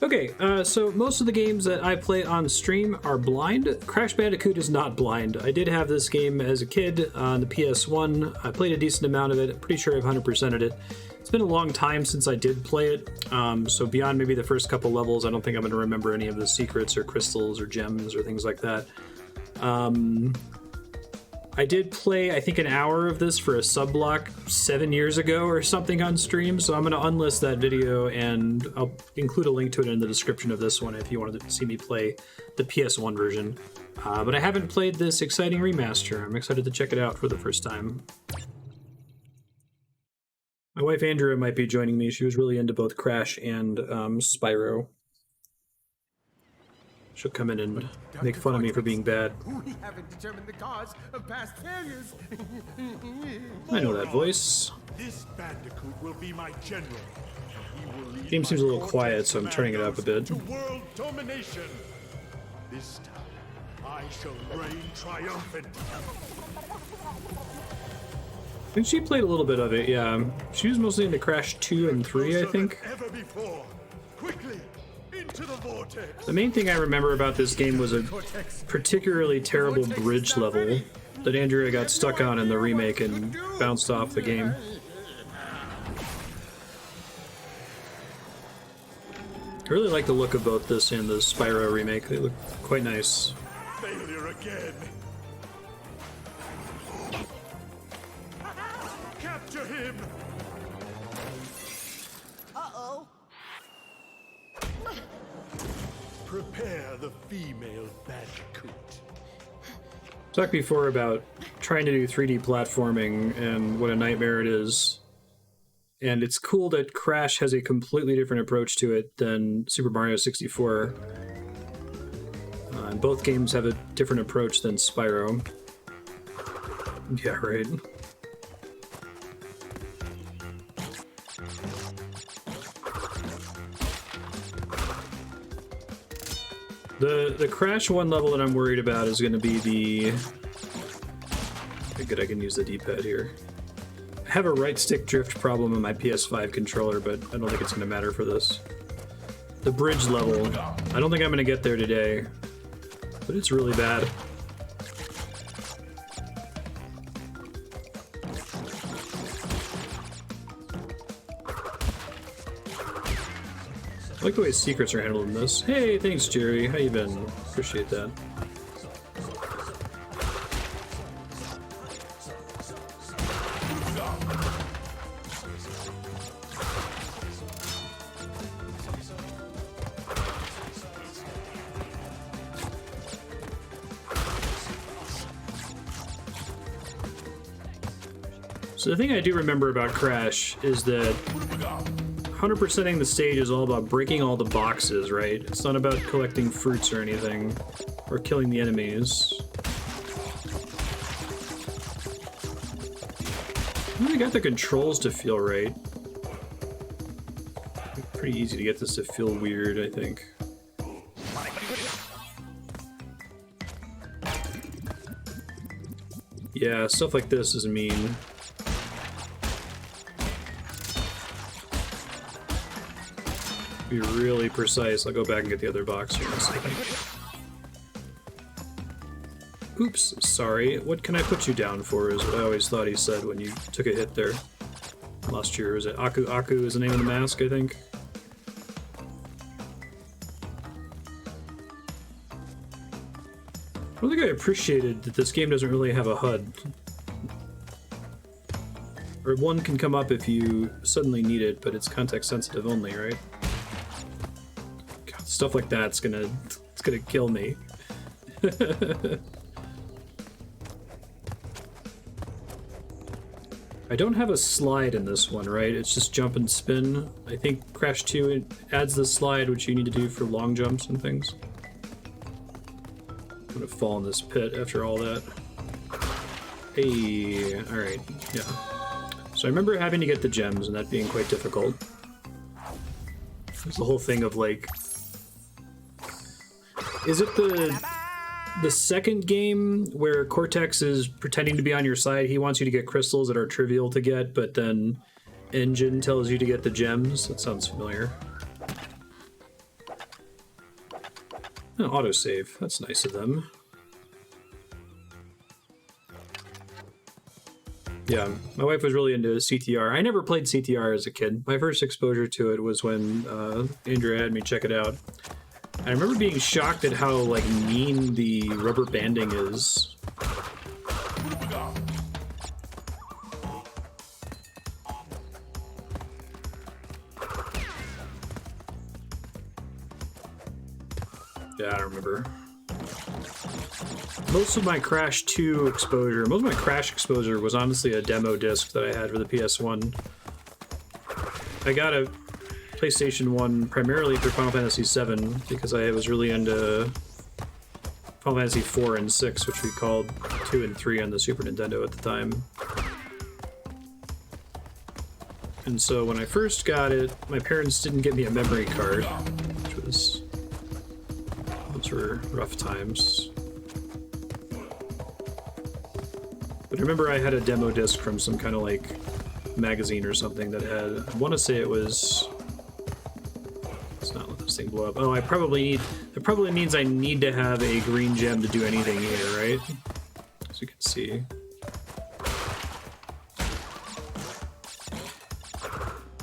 Okay, so most of the games that I play on stream are blind. Crash Bandicoot is not blind. I did have this game as a kid on the PS1. I played a decent amount of it. I'm pretty sure I've 100%ed it. It's been a long time since I did play it, so beyond maybe the first couple levels, I don't think I'm going to remember any of the secrets or crystals or gems or things like that. I did play, I think, an hour of this for a sub-block 7 years ago or something on stream, so I'm going to unlist that video, and I'll include a link to it in the description of this one if you wanted to see me play the PS1 version. But I haven't played this exciting remaster. I'm excited to check it out for the first time. My wife Andrea might be joining me. She was really into both Crash and Spyro. She'll come in and make fun of me for being bad. We haven't determined the cause of past failures. I know that voice. This Bandicoot will be my general. He will lead Game seems a little quiet, so I'm turning it up a bit. to world domination. This time, I shall reign triumphant. I think she played a little bit of it, yeah. She was mostly into Crash 2 and 3, I think. Ever before. Quickly, into the vortex. The main thing I remember about this game was a particularly terrible bridge level that Andrea got stuck on in the remake and bounced off the game. I really like the look of both this and the Spyro remake. They look quite nice. Failure again. Capture him. Uh-oh. Prepare the female Bandicoot. Talked before about trying to do 3D platforming and what a nightmare it is. And it's cool that Crash has a completely different approach to it than Super Mario 64. And both games have a different approach than Spyro. Yeah, right. The Crash 1 level that I'm worried about is going to be the... Okay, good, I can use the D-pad here. I have a right stick drift problem in my PS5 controller, but I don't think it's going to matter for this. The bridge level. I don't think I'm going to get there today, but it's really bad. I like the way secrets are handled in this. Hey, thanks, Jerry. How you been? Appreciate that. So the thing I do remember about Crash is that 100%ing the stage is all about breaking all the boxes, right? It's not about collecting fruits or anything, or killing the enemies. I really got the controls to feel right. Pretty easy to get this to feel weird, I think. Yeah, stuff like this is mean. Be really precise. I'll go back and get the other box here in a second. Oops, sorry. What can I put you down for is what I always thought he said when you took a hit there. Last year, was it Aku Aku is the name of the mask, I think? I don't think I appreciated that this game doesn't really have a HUD. Or one can come up if you suddenly need it, but it's context sensitive only, right? Stuff like that's gonna kill me. I don't have a slide in this one, right? It's just jump and spin. I think Crash 2 it adds the slide, which you need to do for long jumps and things. I'm gonna fall in this pit after all that. Hey, alright, yeah. So I remember having to get the gems and that being quite difficult. There's the whole thing of like... Is it the second game where Cortex is pretending to be on your side? He wants you to get crystals that are trivial to get, but then Engine tells you to get the gems? That sounds familiar. Oh, autosave. That's nice of them. Yeah, my wife was really into CTR. I never played CTR as a kid. My first exposure to it was when Andrea had me check it out. I remember being shocked at how like mean the rubber banding is. Yeah, I don't remember. Most of my Crash exposure was honestly a demo disc that I had for the PS1. I got a PlayStation 1 primarily for Final Fantasy VII because I was really into Final Fantasy 4 and 6, which we called 2 and 3 on the Super Nintendo at the time. And so when I first got it, my parents didn't get me a memory card, which was... those were rough times. But I remember I had a demo disc from some kind of like magazine or something that had, I want to say it was, let's not let this thing blow up. Oh, it probably means I need to have a green gem to do anything here, right? As you can see.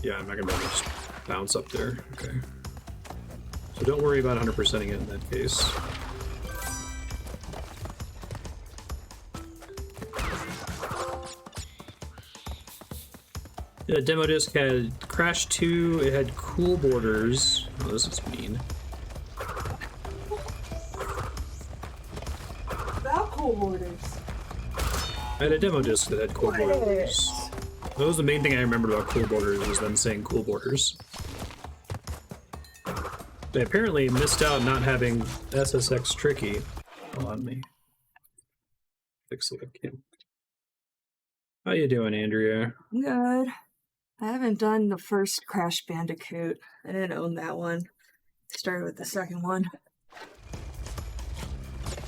Yeah, I'm not gonna be able to just bounce up there. Okay. So don't worry about 100%ing it in that case. The demo disc had Crash 2, it had Cool Borders. Oh, this is mean. About Cool Borders. I had a demo disc that had Cool Borders. That was the main thing I remembered about Cool Borders, was them saying Cool Borders. They apparently missed out not having SSX Tricky. Hold on, me. Fix the webcam. How you doing, Andrea? Good. I haven't done the first Crash Bandicoot. I didn't own that one. Started with the second one.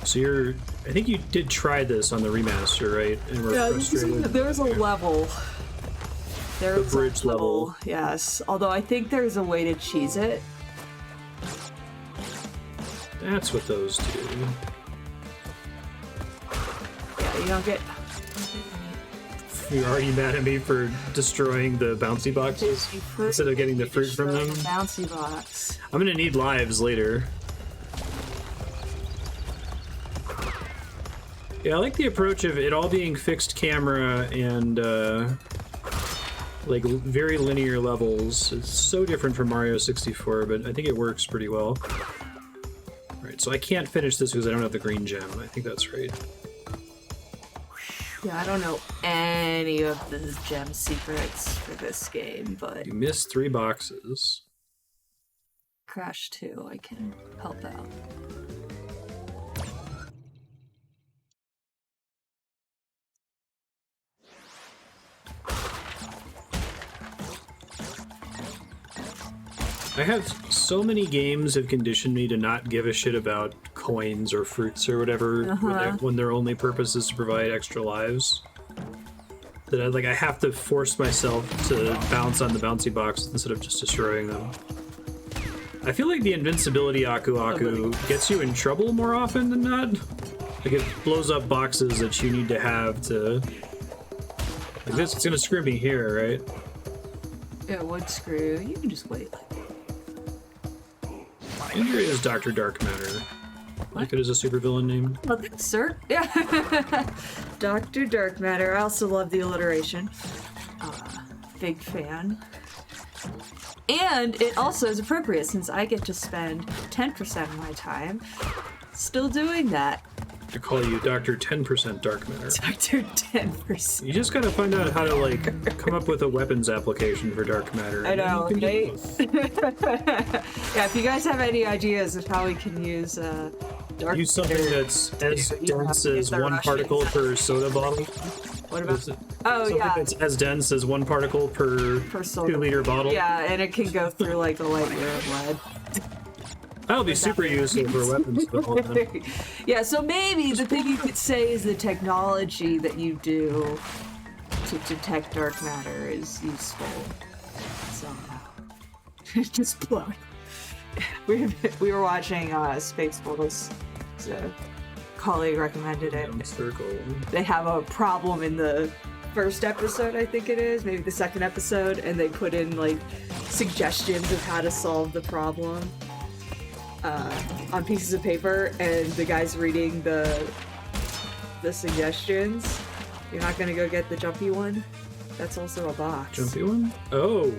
So I think you did try this on the remaster, right? And were frustrated. There's a level. There's the bridge level. Yes. Although I think there's a way to cheese it. That's what those do. Yeah, you don't get... You're already mad at me for destroying the bouncy boxes instead of getting the fruit from them? Bouncy box. I'm gonna need lives later. Yeah, I like the approach of it all being fixed camera and like very linear levels. It's so different from Mario 64, but I think it works pretty well. Right, so I can't finish this because I don't have the green gem. I think that's right. Yeah, I don't know any of the gem secrets for this game, but... You missed 3 boxes. Crash 2, I can help out. I have so many games have conditioned me to not give a shit about coins or fruits or whatever when their only purpose is to provide extra lives. That I have to force myself to bounce on the bouncy box instead of just destroying them. I feel like the invincibility Aku Aku gets you in trouble more often than not. Like it blows up boxes that you need to have to... Like this, it's gonna screw me here, right? It would screw. You can just wait. Andrea is Dr. Dark Matter. Like it is a supervillain name. Well, thanks, sir. Yeah. Dr. Dark Matter. I also love the alliteration. Big fan. And it also is appropriate since I get to spend 10% of my time still doing that. To call you Dr. 10% Dark Matter. Dr. 10%. You just gotta find out how to, like, come up with a weapons application for Dark Matter. I know, right? Yeah, if you guys have any ideas of how we can use Dark Use something Matter, that's as dense as 1 particle per soda bottle. What about? Oh, something yeah. that's as dense as 1 particle per soda. 2-liter bottle. Yeah, and it can go through, like, the light year of lead. That'll be super useful for weapons development. Yeah, so maybe the thing you could say is the technology that you do to detect dark matter is useful somehow. Just blow. we were watching Spaceballs. So a colleague recommended it. Circle. They have a problem in the first episode, I think it is, maybe the second episode, and they put in like suggestions of how to solve the problem on pieces of paper, and the guy's reading the suggestions. You're not gonna go get the jumpy one? That's also a box. Jumpy one? Oh.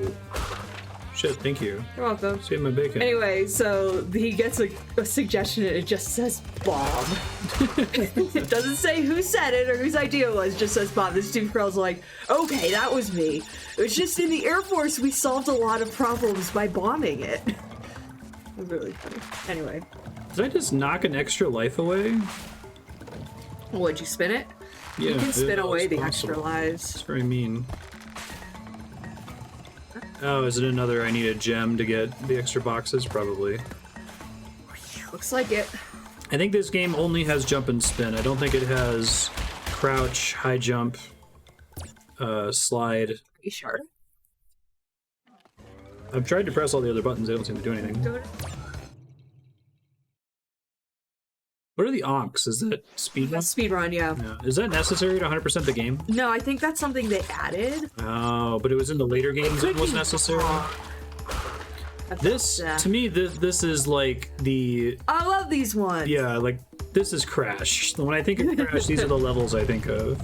Shit, thank you. You're welcome. Save my bacon. Anyway, so he gets a suggestion and it just says bomb. It doesn't say who said it or whose idea it was, just says bomb. This two girls are like, okay, that was me. It was just in the Air Force we solved a lot of problems by bombing it. It was really funny. Anyway. Did I just knock an extra life away? Would you spin it? Yeah, you can spin away the possible. extra lives. It's very mean. Oh, is it another I need a gem to get the extra boxes? Probably. Looks like it. I think this game only has jump and spin. I don't think it has crouch, high jump, slide. Are you sure? I've tried to press all the other buttons, they don't seem to do anything. What are the onks? Is that speed run? Speed run, yeah. Is that necessary to 100% the game? No, I think that's something they added. Oh, but it was in the later games it was necessary? This, to me, this is like the... I love these ones. Yeah, like, this is Crash. When I think of Crash, these are the levels I think of.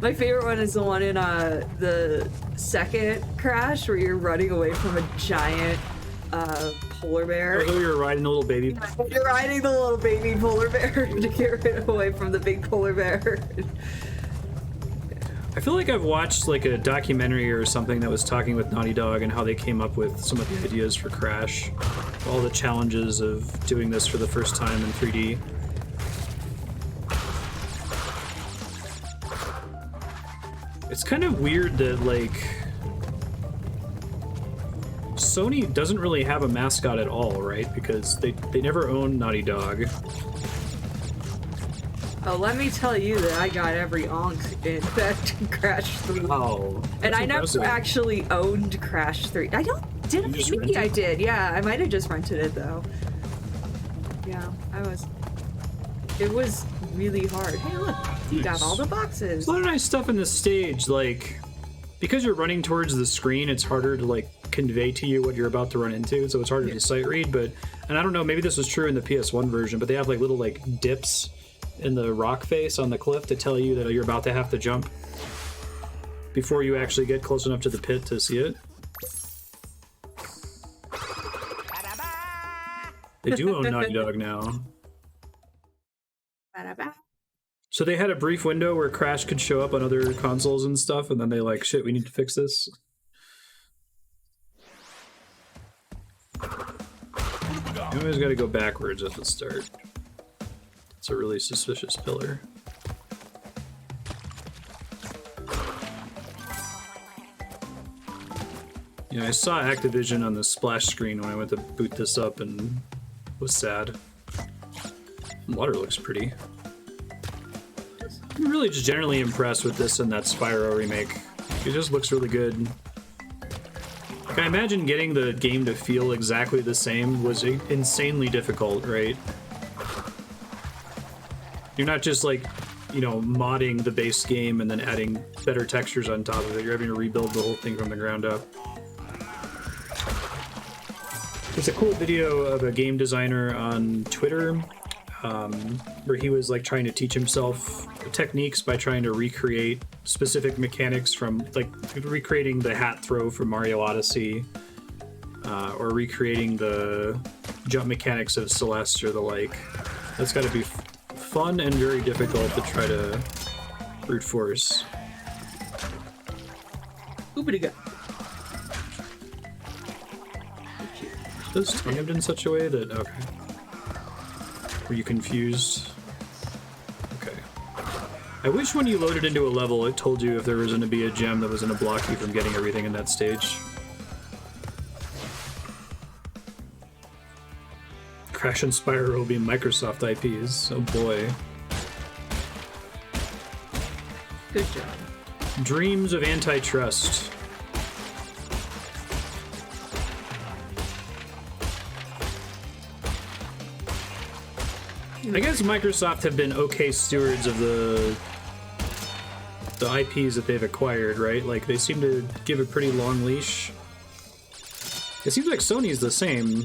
My favorite one is the one in the second Crash where you're running away from a giant polar bear. Oh, you're riding the little baby. You're riding the little baby polar bear to get away from the big polar bear. I feel like I've watched like a documentary or something that was talking with Naughty Dog and how they came up with some of the ideas for Crash. All the challenges of doing this for the first time in 3D. It's kind of weird that, like, Sony doesn't really have a mascot at all, right? Because they never owned Naughty Dog. Oh, let me tell you that I got every onk in that Crash 3. Oh, and I impressive. never actually owned Crash 3. I don't, did I? Maybe I did, yeah. I might have just rented it, though. Yeah, it was really hard. Hey, look, you got all the boxes. There's a lot of nice stuff in this stage, like, because you're running towards the screen, it's harder to, like, convey to you what you're about to run into, so it's harder to sight read, but, and I don't know, maybe this was true in the PS1 version, but they have, like, little, like, dips in the rock face on the cliff to tell you that you're about to have to jump before you actually get close enough to the pit to see it. They do own Naughty Dog now. So they had a brief window where Crash could show up on other consoles and stuff, and then they like, shit, we need to fix this. You always gotta go backwards at the start. It's a really suspicious pillar. Yeah, I saw Activision on the splash screen when I went to boot this up and was sad. Water looks pretty. I'm really just generally impressed with this and that Spyro remake. It just looks really good. Like, I imagine getting the game to feel exactly the same was insanely difficult, right? You're not just like, you know, modding the base game and then adding better textures on top of it. You're having to rebuild the whole thing from the ground up. There's a cool video of a game designer on Twitter where he was like trying to teach himself techniques by trying to recreate specific mechanics from like recreating the hat throw from Mario Odyssey or recreating the jump mechanics of Celeste or the like. That's got to be fun and very difficult to try to brute force. Oopity-go. Is this timed in such a way that, okay. Were you confused? Okay. I wish when you loaded into a level, it told you if there was going to be a gem that was going to block you from getting everything in that stage. Crash and Spyro will be Microsoft IPs. Oh boy. Good job. Dreams of antitrust. I guess Microsoft have been okay stewards of the IPs that they've acquired, right? Like, they seem to give a pretty long leash. It seems like Sony's the same,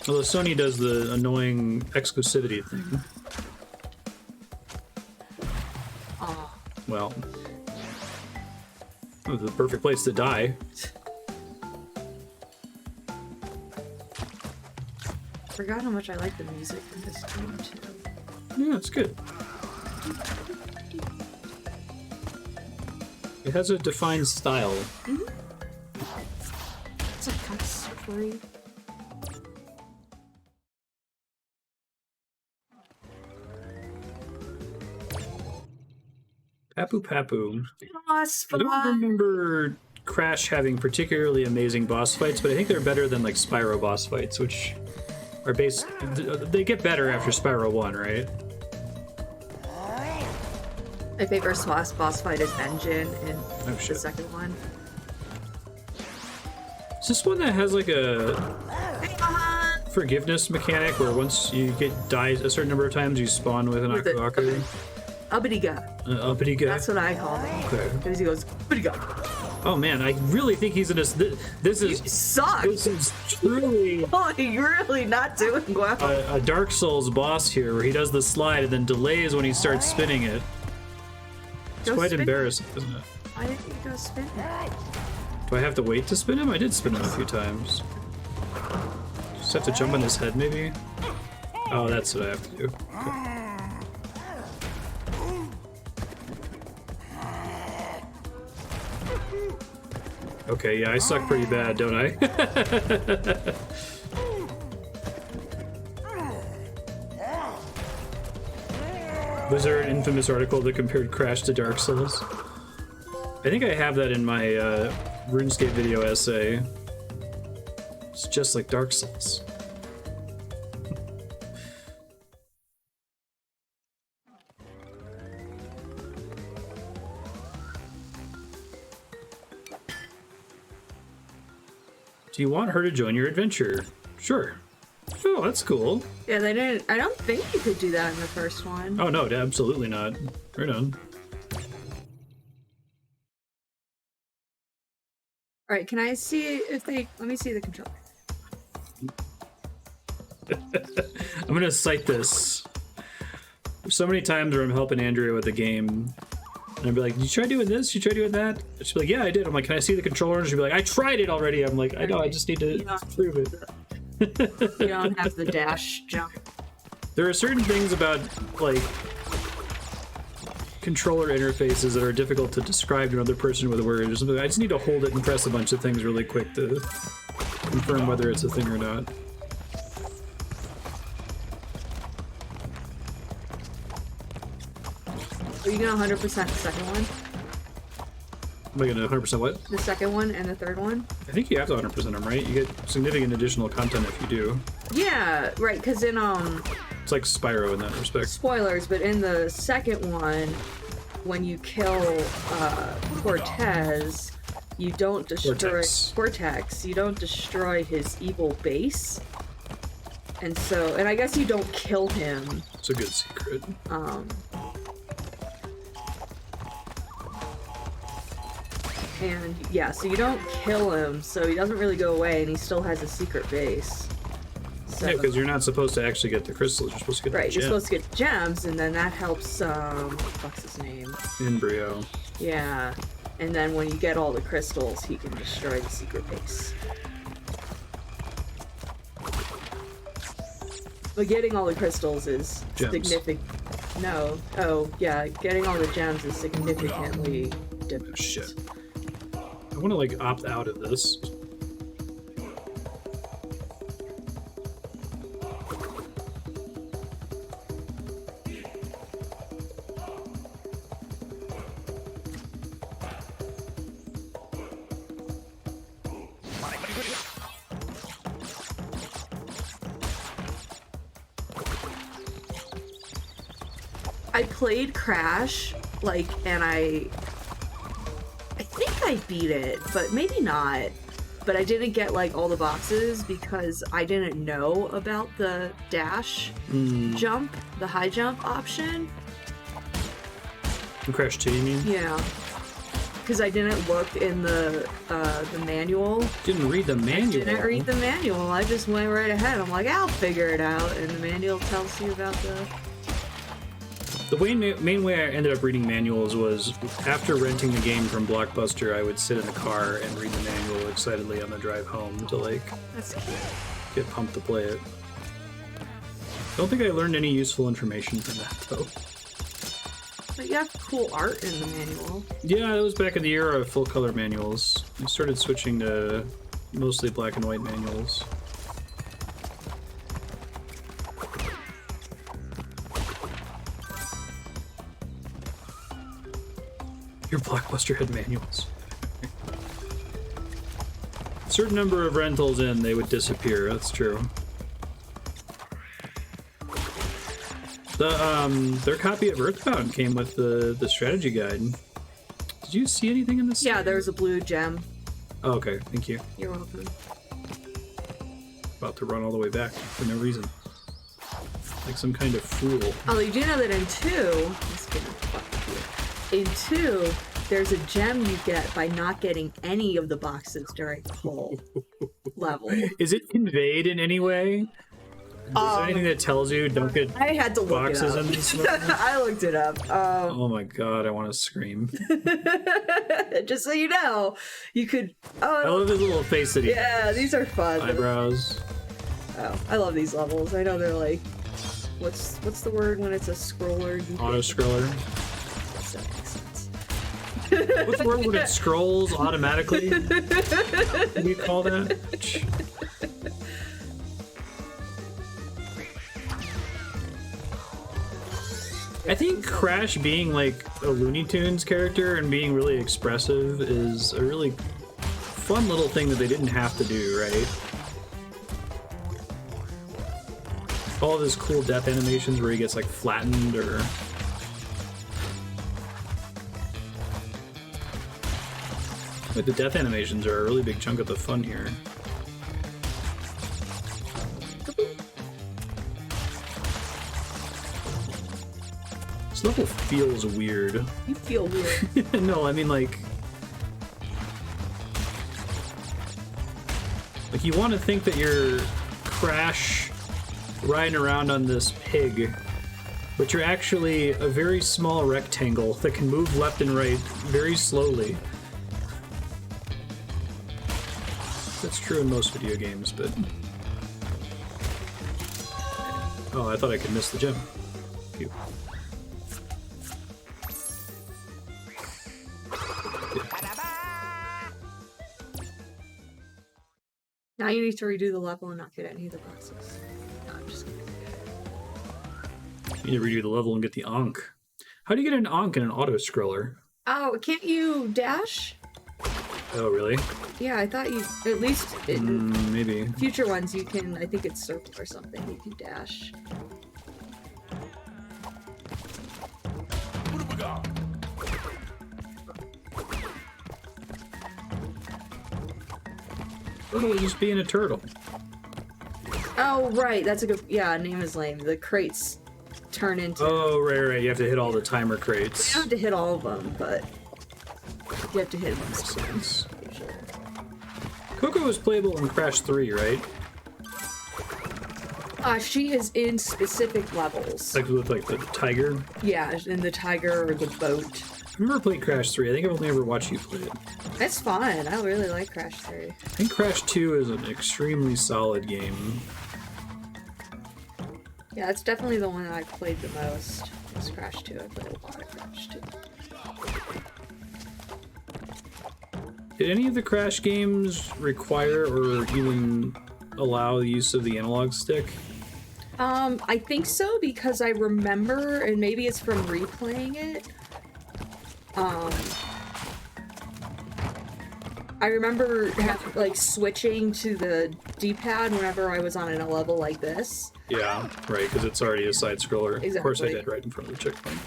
although Sony does the annoying exclusivity thing. Oh. Well, it was the perfect place to die. Forgot how much I like the music in this game too. Yeah, it's good. It has a defined style. Mm-hmm. It's like kind of slippery. Papu. Boss I don't remember Crash having particularly amazing boss fights, but I think they're better than like Spyro boss fights, which are based. They get better after Spyro 1, right? My favorite boss fight is Engine in Oh, shit. the second one. Is this one that has like a forgiveness mechanic where once you die a certain number of times, you spawn with an With it. Aku? Uppity-ga. Uppity guy? That's what I call him. Okay. Because he goes, uppity-ga. Oh man, I really think he's in this. This You is suck! this is truly Oh, you're really not doing well. a Dark Souls boss here, where he does the slide and then delays when he starts spinning it. It's Go quite spin embarrassing, isn't it? Why didn't you go spin it? Do I have to wait to spin him? I did spin him a few times. Just have to jump on his head, maybe? Oh, that's what I have to do. Okay, yeah, I suck pretty bad, don't I? Was there an infamous article that compared Crash to Dark Souls? I think I have that in my RuneScape video essay. It's just like Dark Souls. Do you want her to join your adventure? Sure. Oh, that's cool. Yeah, they didn't. I don't think you could do that in the first one. Oh no, absolutely not. Right on. All right, can I see if they? Let me see the controller. I'm gonna cite this. So many times where I'm helping Andrea with the game, and I'd be like, "You try doing this? You try doing that?" And she'd be like, "Yeah, I did." I'm like, "Can I see the controller?" And she'd be like, "I tried it already." I'm like, "I know, I just need to prove it." You don't have the dash jump. There are certain things about like controller interfaces that are difficult to describe to another person with words or something. I just need to hold it and press a bunch of things really quick to confirm whether it's a thing or not. Are you gonna 100% the second one? Am I gonna 100% what? The second one and the third one? I think you have to 100% them, right? You get significant additional content if you do. Yeah, right. Because in It's like Spyro in that respect. spoilers, but in the second one, when you kill Cortez, you don't destroy Cortex. You don't destroy his evil base, and so, and I guess you don't kill him. It's a good secret. And yeah, so you don't kill him, so he doesn't really go away, and he still has a secret base. So, Yeah, because you're not supposed to actually get the crystals. You're supposed to get right, the you're gem. supposed to get gems, and then that helps. What the fuck's his name? Embryo. Yeah, and then when you get all the crystals, he can destroy the secret base. But getting all the crystals is Gems. significant. No, oh yeah, getting all the gems is significantly different. Shit. I want to like opt out of this. I played Crash, and I think I beat it, but maybe not. but I didn't get like all the boxes because I didn't know about the dash jump, the high jump option. In Crash 2, you mean? Yeah. Because I didn't look in the manual. Didn't read the manual. I didn't read the manual. I just went right ahead. I'm like, I'll figure it out. And the manual tells you about The main way I ended up reading manuals was after renting the game from Blockbuster, I would sit in the car and read the manual excitedly on the drive home to, like, That's cute. get pumped to play it. Don't think I learned any useful information from that, though. But you have cool art in the manual. Yeah, that was back in the era of full-color manuals. I started switching to mostly black and white manuals. Your Blockbuster had manuals. A certain number of rentals in, they would disappear. That's true. Their copy of Earthbound came with the strategy guide. Did you see anything in this? Yeah, there's a blue gem. Oh, okay, thank you. You're welcome. About to run all the way back for no reason. Like some kind of fool. Although you do know that in 2, let's get fuck with you. In 2, there's a gem you get by not getting any of the boxes during the whole level. Is it conveyed in any way? Is there anything that tells you don't get I had to look boxes it up. in this level? I looked it up. Oh my god, I want to scream. Just so you know, you could. I Oh, love his little face that he yeah, these are fun. eyebrows. Oh, I love these levels. I know they're like, what's the word when it's a scroller? Auto scroller. That makes sense. What's the word when it scrolls automatically? What do you call that? I think Crash being like a Looney Tunes character and being really expressive is a really fun little thing that they didn't have to do, right? All of his cool death animations where he gets like flattened or... But the death animations are a really big chunk of the fun here. This level feels weird. You feel weird. No, I mean like you want to think that you're Crash riding around on this pig, but you're actually a very small rectangle that can move left and right very slowly. That's true in most video games, but... Oh, I thought I could miss the gem. Phew. Now you need to redo the level and not get any of the boxes. No, I'm just kidding. You need to redo the level and get the Ankh. How do you get an Ankh in an auto-scroller? Oh, can't you dash? Oh, really? Yeah, I thought you, at least in Maybe. future ones, you can, I think it's circle or something, you can dash. What have we got? Oh, just being a turtle. Oh, right, that's a good, yeah, name is lame. The crates turn into... Oh, right. You have to hit all the timer You crates. don't have to hit all of them, but you have to hit most of them. Sense. Usually. Coco was playable in Crash 3, right? She is in specific levels. Like with like the tiger. Yeah, in the tiger or the boat. I've never played Crash 3. I think I've only ever watched you play it. It's fun. I really like Crash 3. I think Crash 2 is an extremely solid game. Yeah, it's definitely the one that I've played the most. It's Crash 2. I played a lot of Crash 2. Did any of the Crash games require or even allow the use of the analog stick? I think so because I remember, and maybe it's from replaying it. I remember like switching to the D-pad whenever I was on a level like this. Yeah, right, because it's already a side scroller. Exactly. Of course I did, right in front of the checkpoint.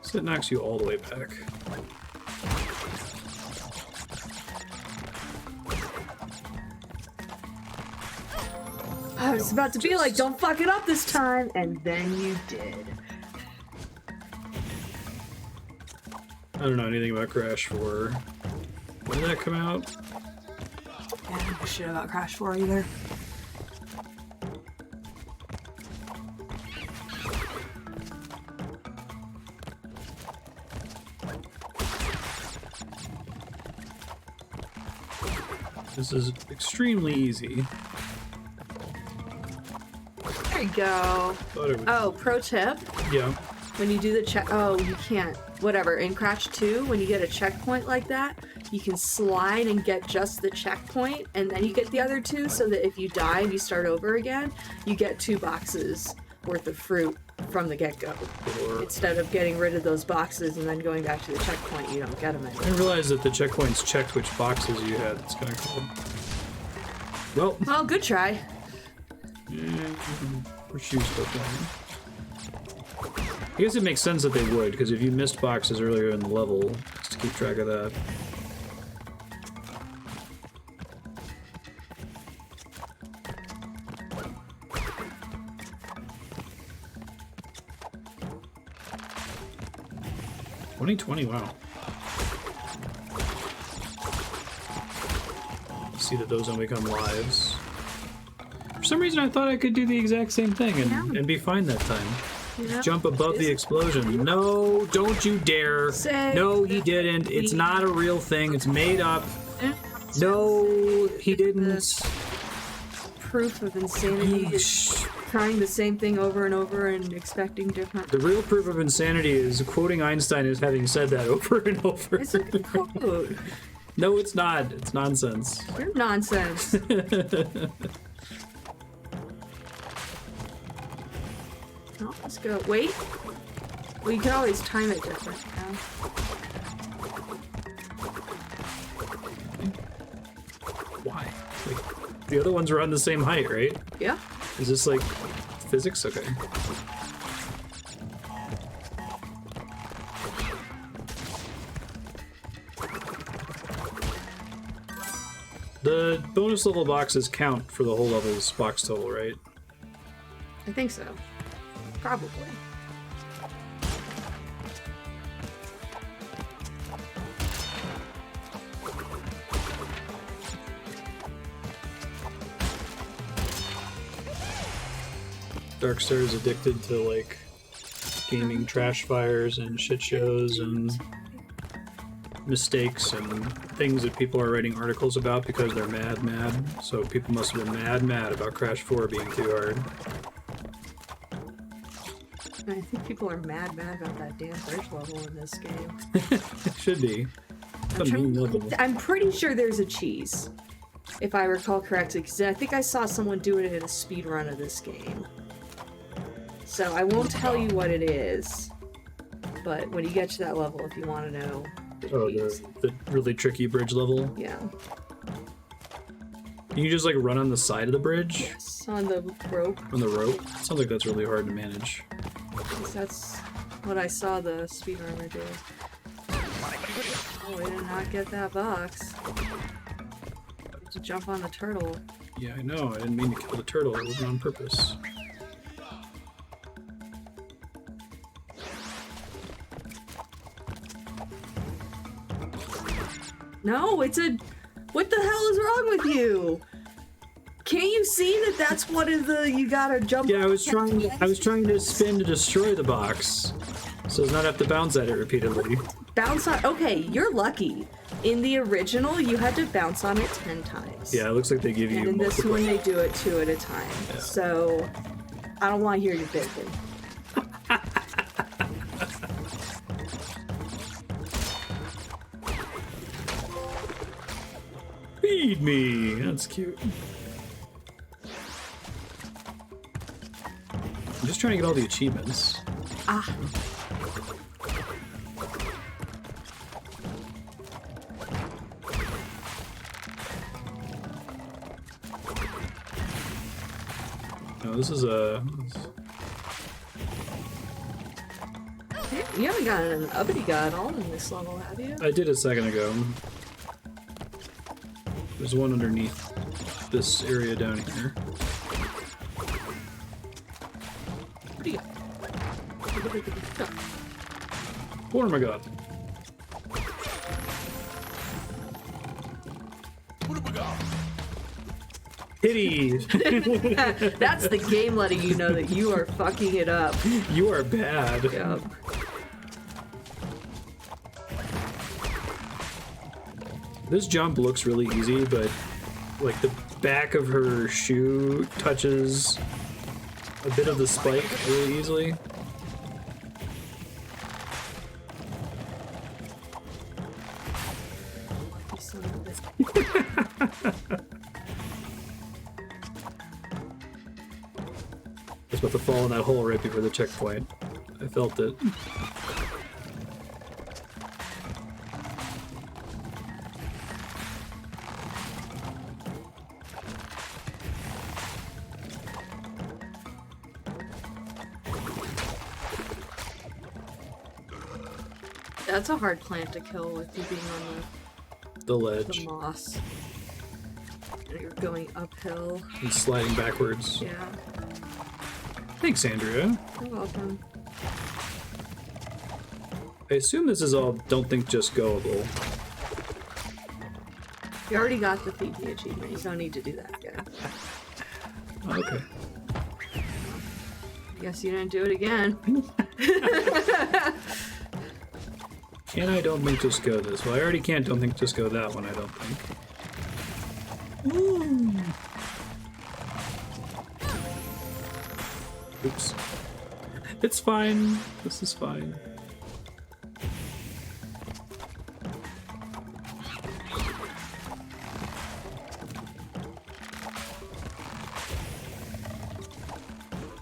So it knocks you all the way back. I was about to be like, don't fuck it up this time, and then you did. I don't know anything about Crash 4. When did that come out? Yeah, I don't know shit about Crash 4 either. This is extremely easy. There you go. Thought it would... Oh, pro tip. Yeah. When you do the check, oh, you can't. Whatever. In Crash 2, when you get a checkpoint like that, you can slide and get just the checkpoint, and then you get the other two, so that if you die and you start over again, you get 2 boxes worth of fruit from the get-go. Or... Instead of getting rid of those boxes and then going back to the checkpoint, you don't get them I anymore. didn't realize that the checkpoints checked which boxes you had. That's kind of cool. Well, Well, good try. where's shoes playing? I guess it makes sense that they would, because if you missed boxes earlier in the level, just to keep track of that. $2020, wow. See that those don't become lives. For some reason I thought I could do the exact same thing and be fine that time. Yeah. Jump above the explosion. No, don't you dare. Say No, he didn't. It's not a real thing. It's made up. No, he didn't. Proof of insanity is trying the same thing over and over and expecting different. The real proof of insanity is quoting Einstein as having said that over and over. It's a quote. No, it's not. It's nonsense. You're nonsense. Oh, let's go. Wait. Well, you can always time it different. Yeah. Why? Like, the other ones are on the same height, right? Yeah. Is this like physics? Okay. The bonus level boxes count for the whole level's box total, right? I think so. Probably. Darkstar is addicted to like gaming trash fires and shit shows and mistakes and things that people are writing articles about because they're mad. So people must have been mad about Crash 4 being too hard. I think people are mad about that damn bridge level in this game. It should be. It's a mean level. I'm pretty sure there's a cheese, if I recall correctly, because I think I saw someone do it in a speed run of this game. So I won't tell you what it is, but when you get to that level, if you want to know the cheese. The really tricky bridge level. Yeah. Can you just like run on the side of the bridge? Yes, on the rope. On the rope? Sounds like that's really hard to manage. That's what I saw the speedrunner do. Oh, I did not get that box. To jump on the turtle. Yeah, I know. I didn't mean to kill the turtle. It wasn't on purpose. No, it's a... What the hell is wrong with you? Can't you see that that's what is the... You gotta jump... Yeah, I was trying to spin to destroy the box. So as not have to bounce at it repeatedly. Bounce on... Okay, you're lucky. In the original, you had to bounce on it 10 times. Yeah, it looks like they give you And in this multiple. one, they do it 2 at a time. Yeah. So, I don't want to hear your bacon. Feed me! That's cute. I'm just trying to get all the achievements. Ah. No, this is a... You haven't gotten an uppity guy at all in this level, have you? I did a second ago. There's one underneath this area down here. What do you got? Oh my god. Hitty! That's the game letting you know that you are fucking it up. You are bad. Yep. This jump looks really easy, but like the back of her shoe touches a bit of the spike really easily. Son of a bitch. I was about to fall in that hole right before the checkpoint. I felt it. That's a hard plant to kill with you being on The the ledge. moss. And you're going uphill. And sliding backwards. Yeah. Thanks, Andrea. You're welcome. I assume this is all don't think just goable. You already got the feed me achievement. You don't need to do that again. Okay. I guess you didn't do it again. Can I don't think just go this? Well, I already can't don't think just go that one, I don't think. Ooh. Oops. It's fine. This is fine.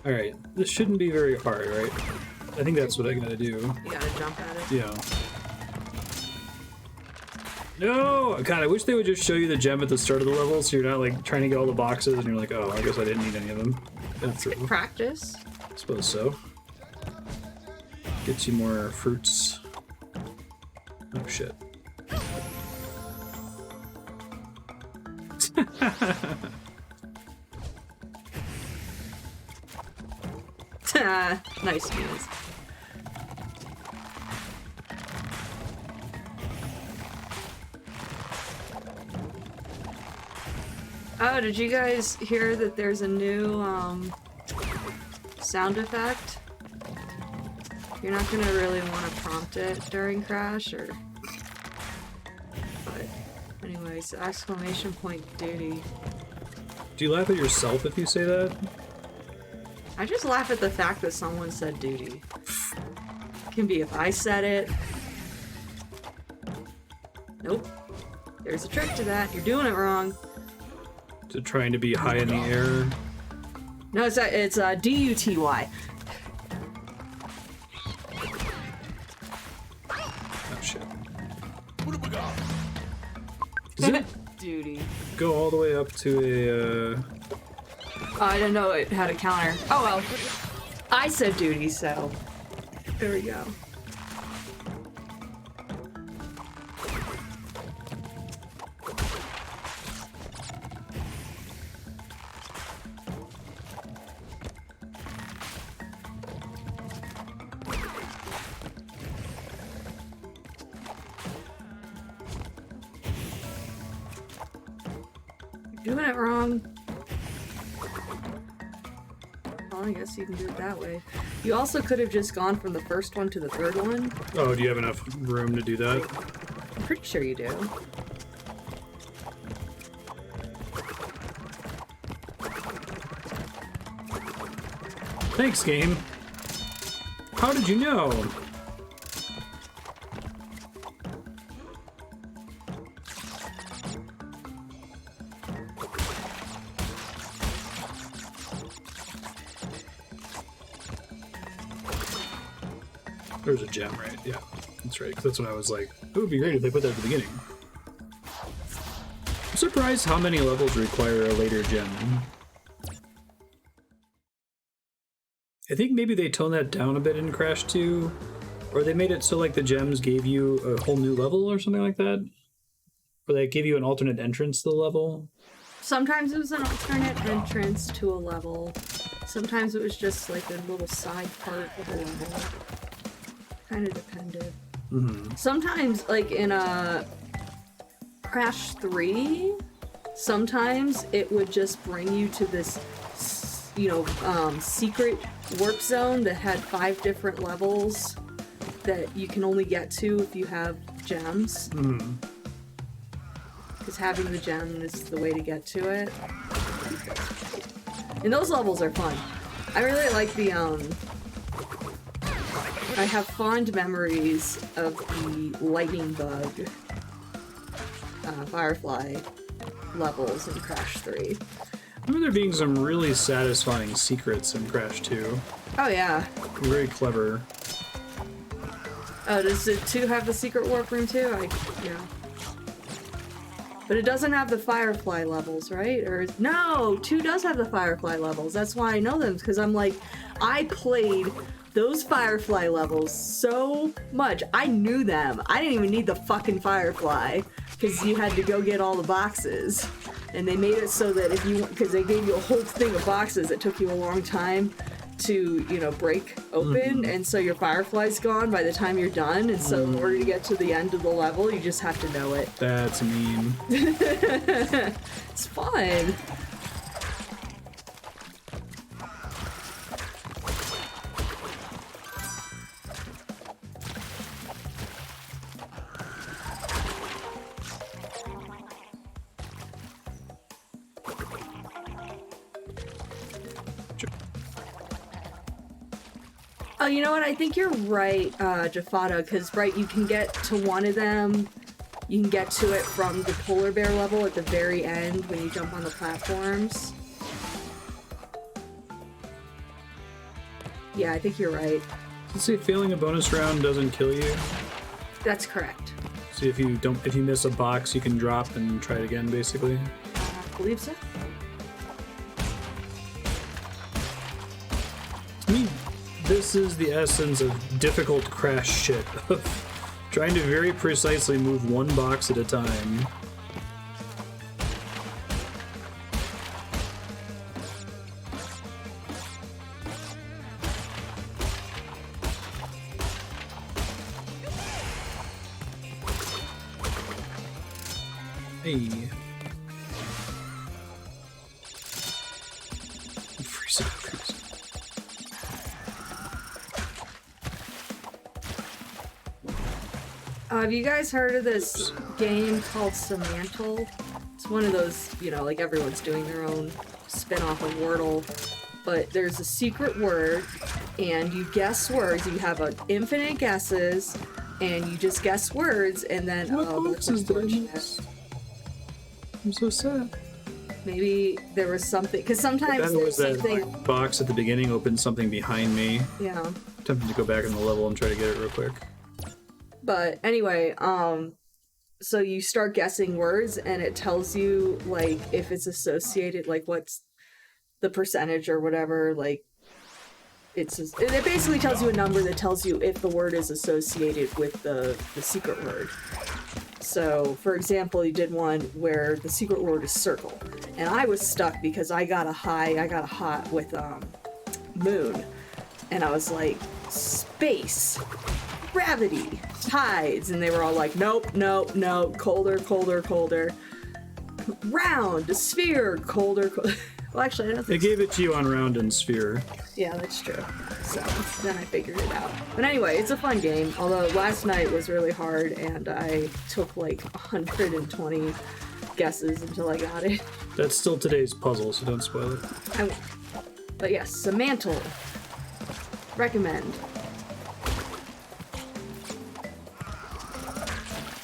Alright, this shouldn't be very hard, right? I think that's what I gotta do. You gotta jump at it. Yeah. No! God, I wish they would just show you the gem at the start of the level so you're not like trying to get all the boxes and you're like, oh, I guess I didn't need any of them. That's Good practice. I suppose so. Gets you more fruits. Oh shit. Nice meals. Oh, did you guys hear that there's a new sound effect? You're not gonna really want to prompt it during Crash, or... But anyways, exclamation point duty. Do you laugh at yourself if you say that? I just laugh at the fact that someone said duty. Can be if I said it. Nope. There's a trick to that. You're doing it wrong. To trying to be high in the air? No, it's D-U-T-Y. Oh shit. Does it Duty. go all the way up to a, I didn't know it had a counter. Oh well. I said duty, so there we go. You're doing it wrong. Well, I guess you can do it that way. You also could have just gone from the first one to the third one. Oh, do you have enough room to do that? I'm pretty sure you do. Thanks, game. How did you know? There's a gem, right? Yeah, that's right. 'Cause that's what I was like. It would be great if they put that at the beginning. I'm surprised how many levels require a later gem. I think maybe they toned that down a bit in Crash 2, Or they made it so like the gems gave you a whole new level or something like that? Or they gave you an alternate entrance to the level? Sometimes it was an alternate entrance to a level. Sometimes it was just like a little side part of a level. Kind of depended. Sometimes, like in Crash 3, sometimes it would just bring you to this, you know, secret warp zone that had 5 different levels that you can only get to if you have gems. Because having the gem is the way to get to it. And those levels are fun. I really like the, I have fond memories of the lightning bug, Firefly levels in Crash 3. I remember there being some really satisfying secrets in Crash 2. Oh yeah. Very clever. Oh, does it 2 have the secret warp room too? Yeah. But it doesn't have the Firefly levels, right? Or no, 2 does have the Firefly levels. That's why I know them, because I'm like, I played those Firefly levels so much. I knew them. I didn't even need the fucking Firefly, because you had to go get all the boxes. And they made it so that if you, because they gave you a whole thing of boxes that took you a long time to, you know, break open, and so your Firefly's gone by the time you're done, and so in order to get to the end of the level, you just have to know it. That's mean. It's fun. Oh, you know what? I think you're right, Jafada, because, right, you can get to one of them, you can get to it from the polar bear level at the very end when you jump on the platforms. Yeah, I think you're right. Let's say failing a bonus round doesn't kill you. That's correct. See, if you miss a box, you can drop and try it again, basically. I believe so. To me, this is the essence of difficult Crash shit. Trying to very precisely move one box at a time. Hey. Freeze it, freeze it. Have you guys heard of this game called Semantle? It's one of those, you know, like everyone's doing their own spin-off of Wordle, but there's a secret word, and you guess words. You have infinite guesses, and you just guess words, and then Box is this? I'm so sad. Maybe there was something, because sometimes Then there's was that something. box at the beginning opened something behind me. Yeah. Tempted to go back in the level and try to get it real quick. But anyway, so you start guessing words, and it tells you, like, if it's associated, like, what's the percentage or whatever, like, it basically tells you a number that tells you if the word is associated with the secret word. So, for example, you did one where the secret word is circle, and I was stuck because I got a hot with, moon, and I was like, space, gravity, tides, and they were all like, nope, nope, nope, colder, colder, colder. Round, sphere, colder, colder. Well, actually, I don't think They gave it to you on round and sphere. Yeah, that's true. So then I figured it out. But anyway, it's a fun game, although last night was really hard, and I took like 120 guesses until I got it. That's still today's puzzle, so don't spoil it. I won't. But yes, Semantle. Recommend.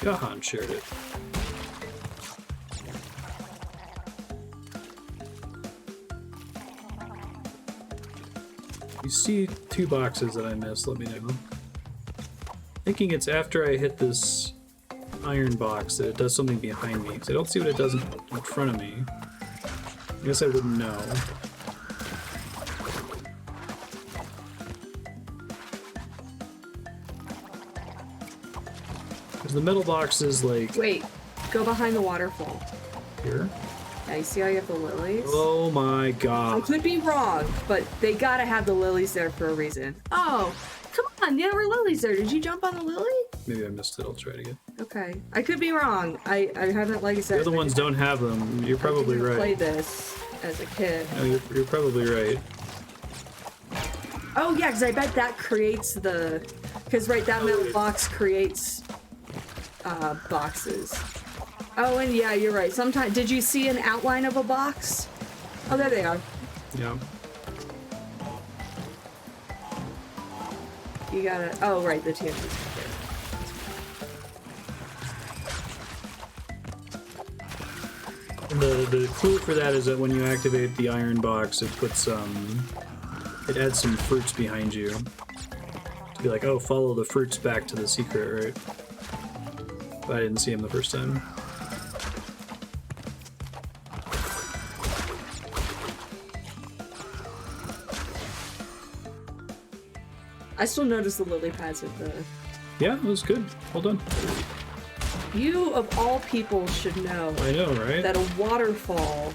Johan shared it. You see 2 boxes that I missed, let me know. Thinking it's after I hit this iron box that it does something behind me, because I don't see what it does in front of me. I guess I wouldn't know. the metal boxes, like... Wait, go behind the waterfall. Here? Yeah, you see how you have the lilies? Oh my I god. could be wrong, but they gotta have the lilies there for a reason. Oh, come on, there were lilies there. Did you jump on the lily? Maybe I missed it. I'll try it again. Okay. I could be wrong. I haven't, like I said... The other ones don't have them. You're probably right. I played this as a kid. No, you're probably right. Oh, yeah, because I bet that creates the... Because, right, that metal box creates boxes. Oh, and yeah, you're right. Sometimes... Did you see an outline of a box? Oh, there they are. Yeah. You gotta... Oh, right, the TNT's right there. The clue for that is that when you activate the iron box, it puts it adds some fruits behind you. To be like, oh, follow the fruits back to the secret, right? But I didn't see him the first time. I still notice the lily pads at the... Yeah, it was good. Well done. You, of all people, should know I know, right? that a waterfall...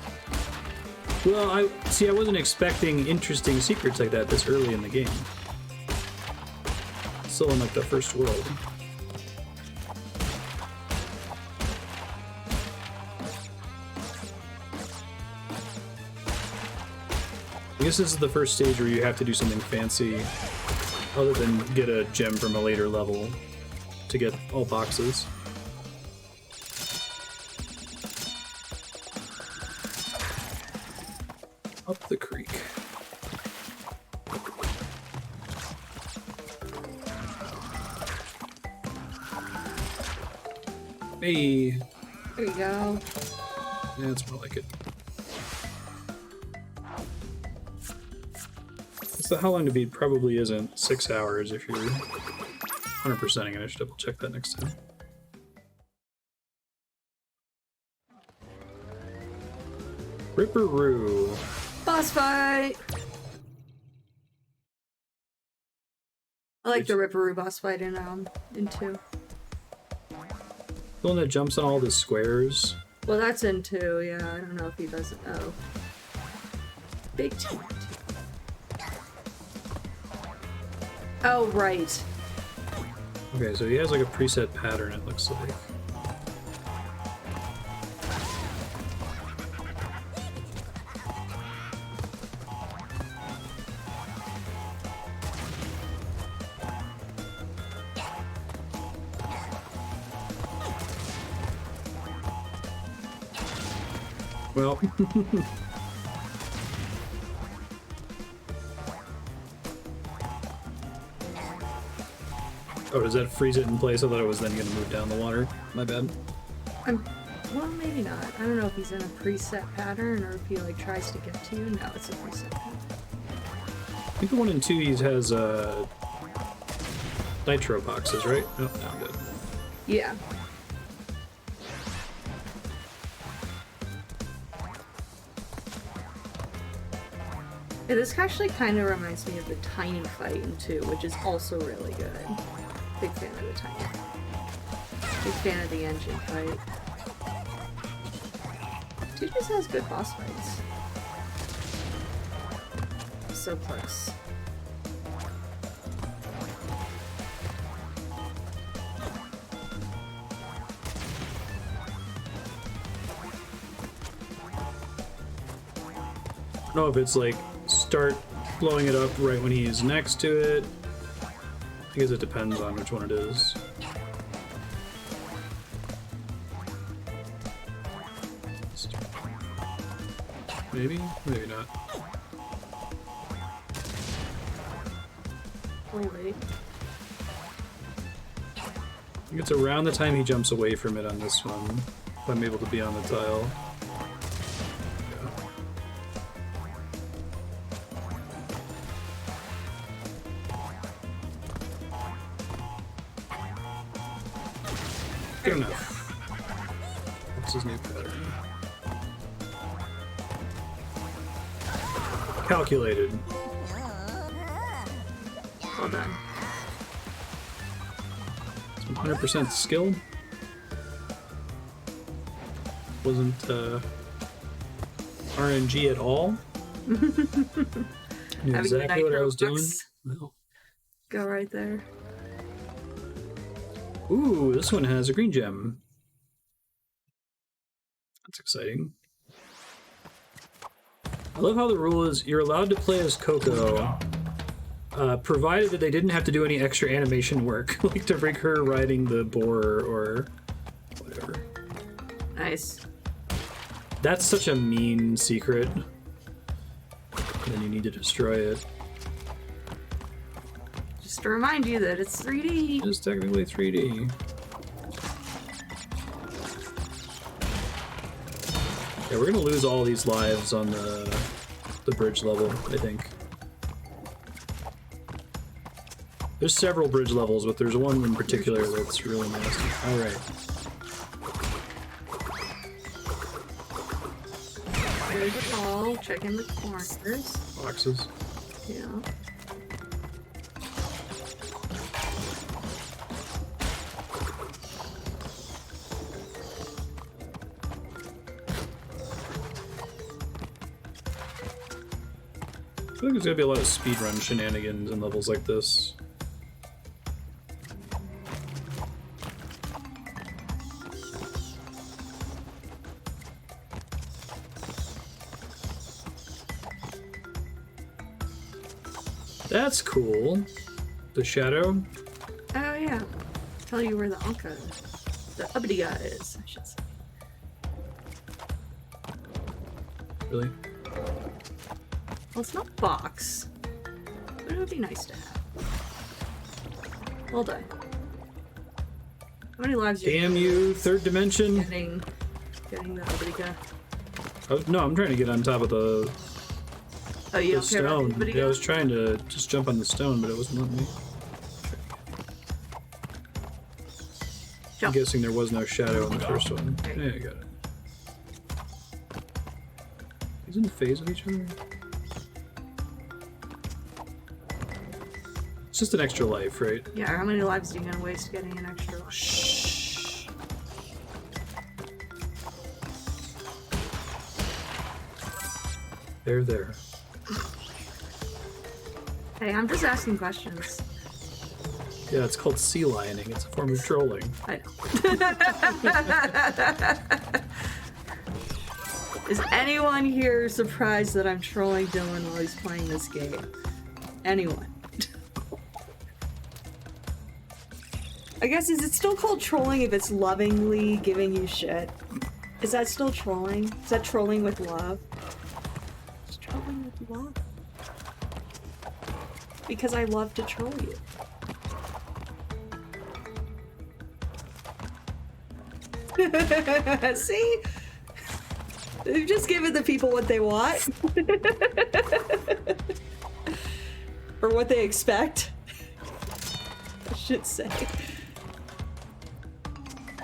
Well, I wasn't expecting interesting secrets like that this early in the game. Still in, like, the first world. I guess this is the first stage where you have to do something fancy other than get a gem from a later level to get all boxes. Up the creek. Hey. There you go. Yeah, it's more like it. So how long to beat probably isn't 6 hours if you're 100%ing it. I should double check that next time. Ripperoo. Boss fight! I like the Ripperoo boss fight in 2. The one that jumps on all the squares. Well, that's in 2, yeah. I don't know if he does it. Oh. Big TNT. Oh, right. Okay, so he has like a preset pattern, it looks like. Well. Oh, does that freeze it in place? I thought it was then going to move down the water. My bad. Well, maybe not. I don't know if he's in a preset pattern or if he, like, tries to get to you. No, it's a preset pattern. I think the 1 and 2 he has nitro boxes, right? Oh, no, I'm good. Yeah. Yeah, this actually kind of reminds me of the tiny fight in 2, which is also really good. Big fan of the tiny. Big fan of the engine fight. 2 just has good boss fights. So close. I don't know if it's like start blowing it up right when he's next to it. I guess it depends on which one it is. Maybe? Maybe not. Oh, wait. I think it's around the time he jumps away from it on this one, if I'm able to be on the tile. Good enough. What's his new pattern? Calculated. Well done. Some 100% skill. Wasn't RNG at all. Knew exactly what I was doing. No. Go right there. Ooh, this one has a green gem. That's exciting. I love how the rule is you're allowed to play as Coco, provided that they didn't have to do any extra animation work, like to bring her riding the boar or whatever. Nice. That's such a mean secret. And then you need to destroy it. Just to remind you that it's 3D. It's technically 3D. Yeah, we're gonna lose all these lives on the bridge level, I think. There's several bridge levels, but there's one in particular that's really nasty. Alright. There's a ball. Checking the corners. Boxes. Yeah. I feel like there's gonna be a lot of speedrun shenanigans in levels like this. That's cool. The shadow. Oh yeah. Tell you where the Anka, the uppity guy is, I should say. Really? Well, it's not box, but it would be nice to have. Well done. How many lives are Damn you, third dimension. getting the uppity guy? Oh, no, I'm trying to get on top of the Oh, you don't care about stone. the uppity Yeah, I guy? was trying to just jump on the stone, but it wasn't letting me. I'm Jump. guessing there was no shadow in the first one. Yeah, I got it. These in phase of each other? It's just an extra life, right? Yeah, how many lives are you gonna waste getting an extra life? Shh. There. Hey, I'm just asking questions. Yeah, it's called sea lioning. It's a form of trolling. I know. Is anyone here surprised that I'm trolling Dylan while he's playing this game? Anyone? I guess, is it still called trolling if it's lovingly giving you shit? Is that still trolling? Is that trolling with love? It's trolling with love. Because I love to troll you. See? They've just given the people what they want. Or what they expect. I should say.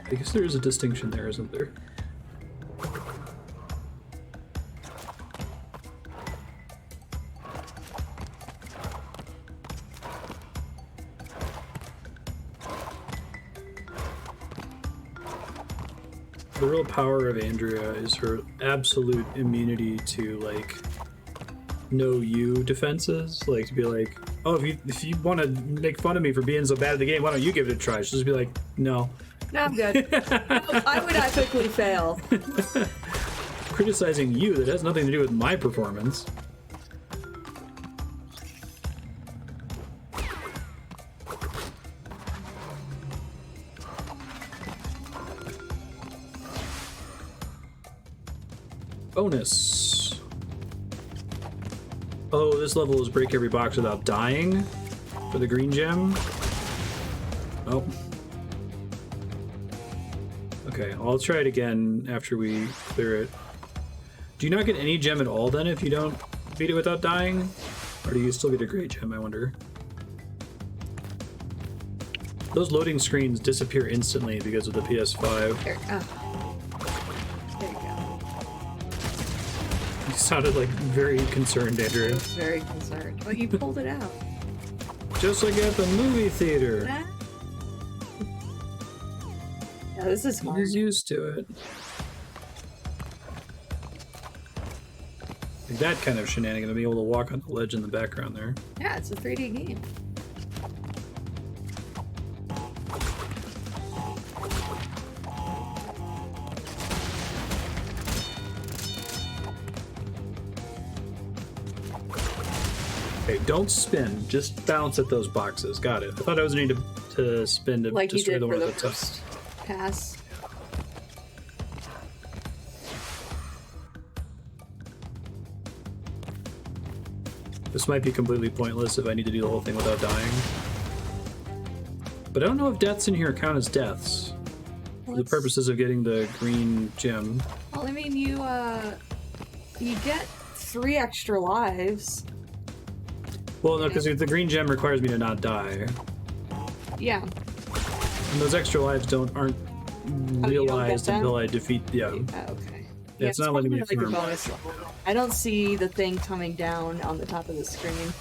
I guess there is a distinction there, isn't there? The real power of Andrea is her absolute immunity to, like, no you defenses. Like, to be like, oh, if you want to make fun of me for being so bad at the game, why don't you give it a try? She'll just be like, no. No, I'm good. I would epically fail. Criticizing you, that has nothing to do with my performance. Bonus. Oh, this level is break every box without dying for the green gem. Oh. Okay, I'll try it again after we clear it. Do you not get any gem at all then if you don't beat it without dying? Or do you still get a great gem, I wonder? Those loading screens disappear instantly because of the PS5. There you go. You sounded like very concerned, Andrew. Very concerned. But you pulled it out. Just like at the movie theater. Yeah, this is smart. He's used to it. Like that kind of shenanigan to be able to walk on the ledge in the background there. Yeah, it's a 3D game. Okay, don't spin. Just bounce at those boxes. Got it. I thought I was needing to spin to Like you destroy did the for one the at the top. first pass. This might be completely pointless if I need to do the whole thing without dying. But I don't know if deaths in here count as deaths. For the purposes of getting the green gem. Well, I mean, you get 3 extra lives. Well, no, because the green gem requires me to not die. Yeah. And those extra lives aren't realized until I defeat... Yeah. Okay. Yeah, it's not letting me probably like a affirm. bonus level. I don't see the thing coming down on the top of the screen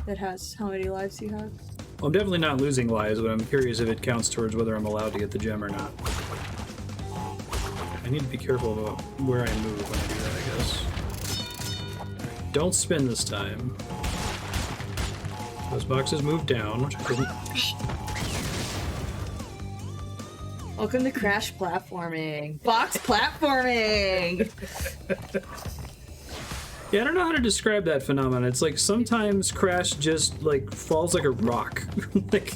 that has how many lives you have. Well, I'm definitely not losing lives, but I'm curious if it counts towards whether I'm allowed to get the gem or not. I need to be careful about where I move when I do that, I guess. Don't spin this time. Those boxes move down, which I didn't... Welcome to Crash Platforming. Box platforming! Yeah, I don't know how to describe that phenomenon. It's like sometimes Crash just like falls like a rock. Like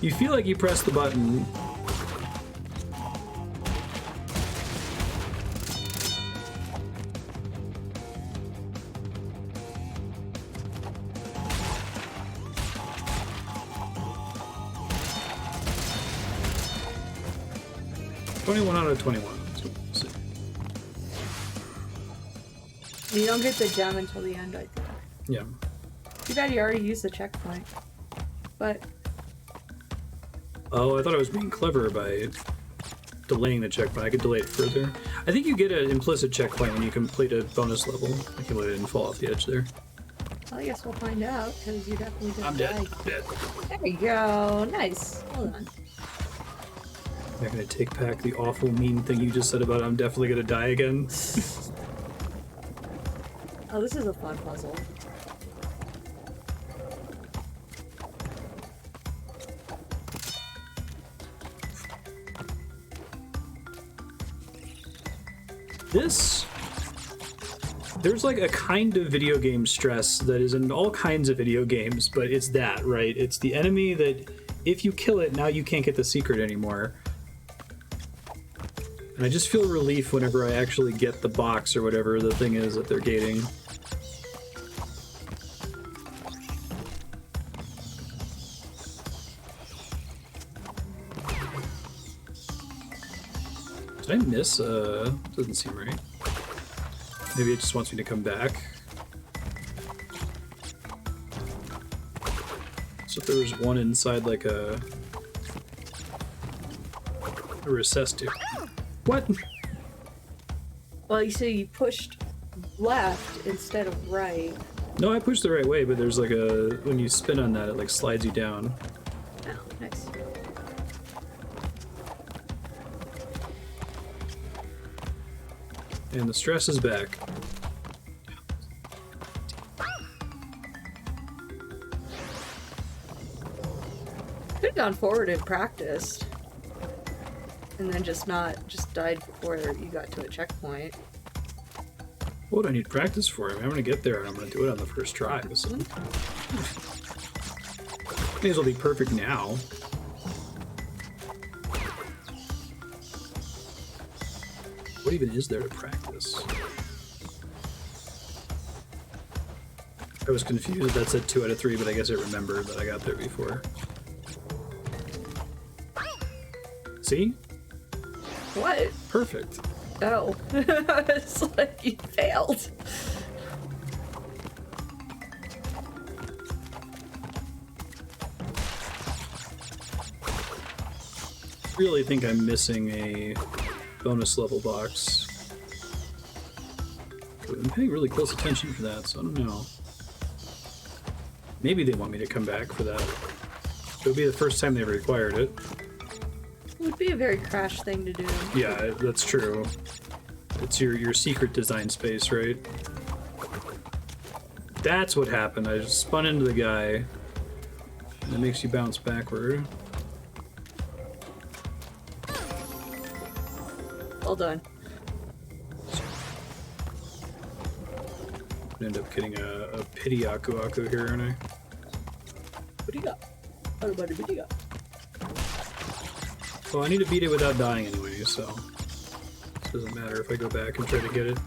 you feel like you press the button. "21 out of 21. So we'll see. You don't get the gem until the end, I think. Yeah. Too bad you already used the checkpoint. But Oh, I thought I was being clever by delaying the checkpoint. I could delay it further. I think you get an implicit checkpoint when you complete a bonus level. I can't believe I didn't fall off the edge there. well, I guess we'll find out, because you definitely didn't I'm dead. die. I'm dead. There we go. Nice. Hold on. I'm not gonna take back the awful mean thing you just said about I'm definitely gonna die again. Oh, this is a fun puzzle. There's like a kind of video game stress that is in all kinds of video games, but it's that, right? It's the enemy that if you kill it, now you can't get the secret anymore. And I just feel relief whenever I actually get the box or whatever the thing is that they're gating. Did I miss? Doesn't seem right. Maybe it just wants me to come back. So if there was one inside like a recessed tube. What? Well, you say you pushed left instead of right. No, I pushed the right way, but there's like a... When you spin on that, it like slides you down. Oh, nice. And the stress is back. Could have gone forward and practiced. And then just died before you got to a checkpoint. What do I need practice for? I'm gonna get there and I'm gonna do it on the first try. So. May as well be perfect now. What even is there to practice? I was confused that said 2 out of 3, but I guess I remembered that I got there before. See? What? Perfect. Oh. It's like you failed. Really think I'm missing a bonus level box. I'm paying really close attention for that, so I don't know. Maybe they want me to come back for that. It would be the first time they required it. Would be a very Crash thing to do. Yeah, that's true. It's your secret design space, right? That's what happened. I just spun into the guy. And it makes you bounce backward. Well done. End up getting a pity Aku here, aren't I? What do you got? What do you got? Well, I need to beat it without dying anyway, so it doesn't matter if I go back and try to get it.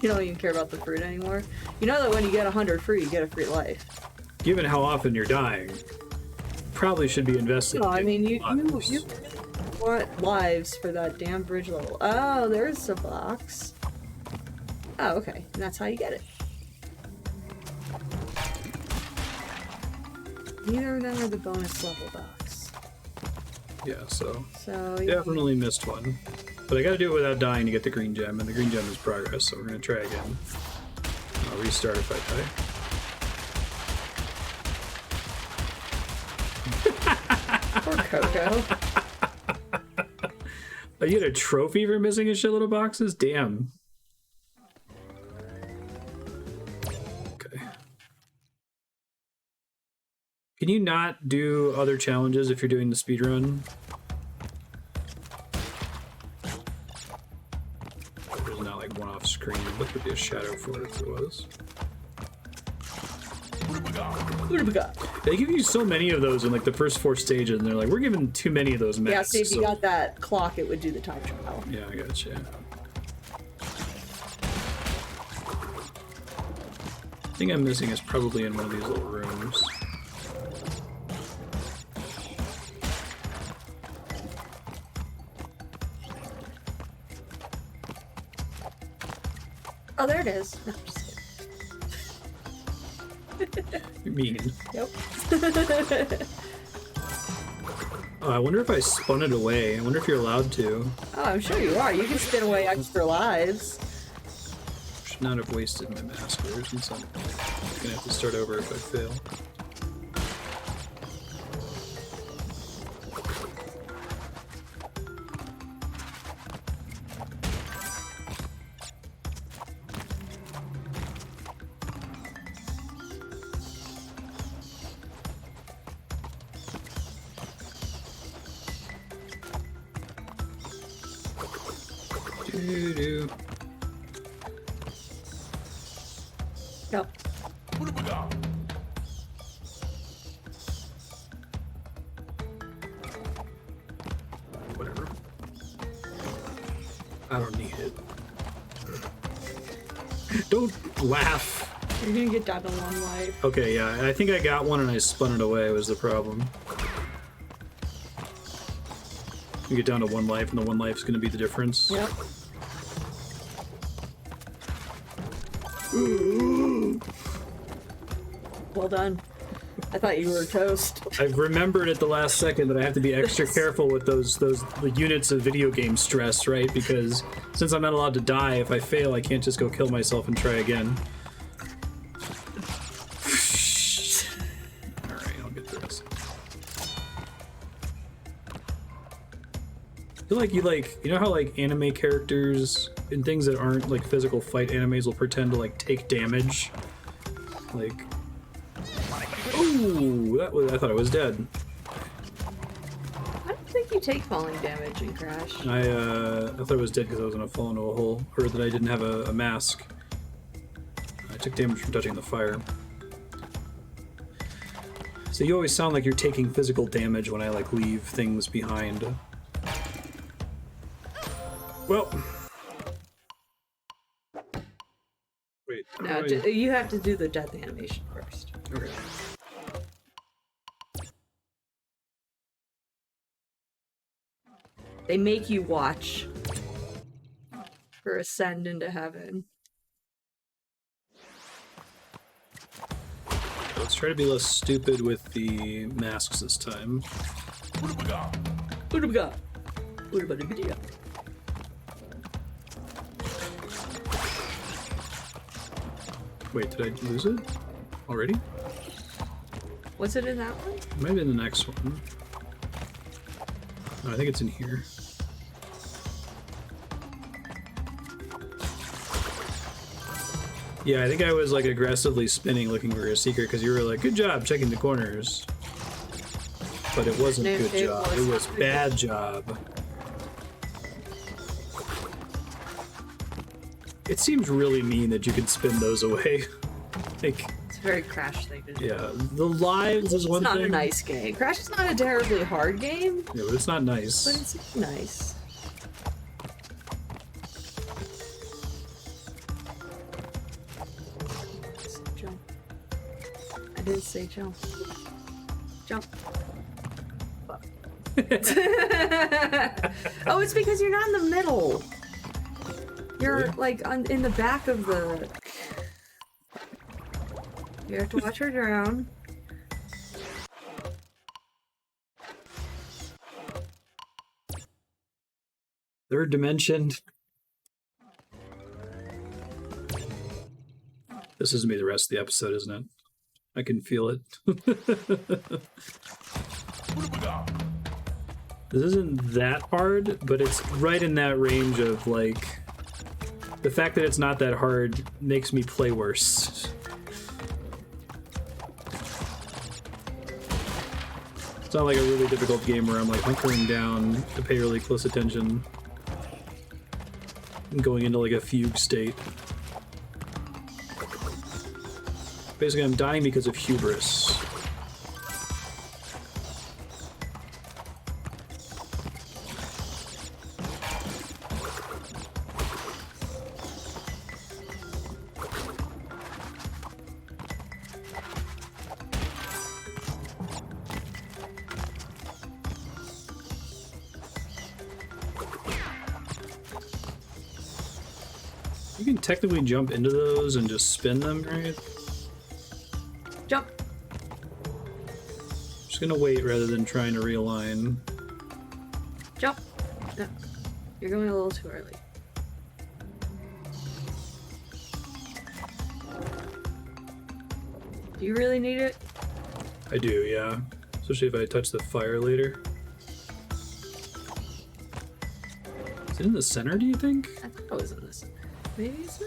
You don't even care about the fruit anymore. You know that when you get 100 fruit, you get a free life. Given how often you're dying, probably should be invested. No, I mean you lives. want lives for that damn bridge level. Oh, there's a box. Oh, okay, and that's how you get it. Neither of them are the bonus level box. Yeah, so So definitely missed one. But I gotta do it without dying to get the green gem, and the green gem is progress, so we're gonna try again. I'll restart if I die. poor Coco. Oh, you get a trophy for missing a shitload of boxes? Damn. Okay. Can you not do other challenges if you're doing the speedrun? There's not like one off screen. What would be a shadow for it if there was? What do we got? They give you so many of those in like the first 4 stages, and they're like, we're giving too many of those masks. Yeah, see if you so- got that clock, it would do the time trial. Yeah, I gotcha. The thing I'm missing is probably in one of these little rooms. Oh, there it is. No, I'm just kidding. You're mean. Nope. Oh, I wonder if I spun it away. I wonder if you're allowed to. Oh, I'm sure you are. You can spin away extra lives. Should not have wasted my mask there, since I'm gonna have to start over if I fail. Doo-doo. Nope. Whatever. I don't need it. Don't laugh. You're gonna get down to 1 life. Okay, yeah, I think I got one and I spun it away was the problem. You get down to 1 life and the 1 life's gonna be the difference. Yep. Well done. I thought you were toast. I've remembered at the last second that I have to be extra careful with those the units of video game stress, right? Because since I'm not allowed to die, if I fail, I can't just go kill myself and try again. Alright, I'll get through this. I feel like you know how like anime characters and things that aren't like physical fight animes will pretend to like take damage? Like, ooh, that was, I thought I was dead. I don't think you take falling damage in Crash. I thought I was dead because I was gonna fall into a hole, or that I didn't have a mask. I took damage from touching the fire. So you always sound like you're taking physical damage when I like leave things behind. Well. Wait. No, you have to do the death animation first. Okay. They make you watch for Ascend into Heaven. Let's try to be less stupid with the masks this time. What do we got? What about the video? Wait, did I lose it already? Was it in that one? Maybe in the next one. No, I think it's in here. Yeah, I think I was like aggressively spinning looking for a secret because you were like, good job checking the corners. But it wasn't good job. It was bad job. It seems really mean that you can spin those away. Like, It's a very Crash thing to do. yeah, the lives is one thing. It's not a nice game. Crash is not a terribly hard game, Yeah, but it's not nice. but it's nice. Jump. I didn't say jump. Jump. Fuck. Oh, it's because you're not in the middle. You're Really? like in the back of the. You have to watch her drown. Third dimension. This is me the rest of the episode, isn't it? I can feel it. This isn't that hard, but it's right in that range of like... The fact that it's not that hard makes me play worse. It's not like a really difficult game where I'm like hunkering down to pay really close attention. And going into like a fugue state. Basically, I'm dying because of hubris. You can technically jump into those and just spin them, right? Jump. Just gonna wait rather than trying to realign. Jump. No. You're going a little too early. Do you really need it? I do, yeah. Especially if I touch the fire later. Is it in the center, do you think? I thought it was in this. Maybe it's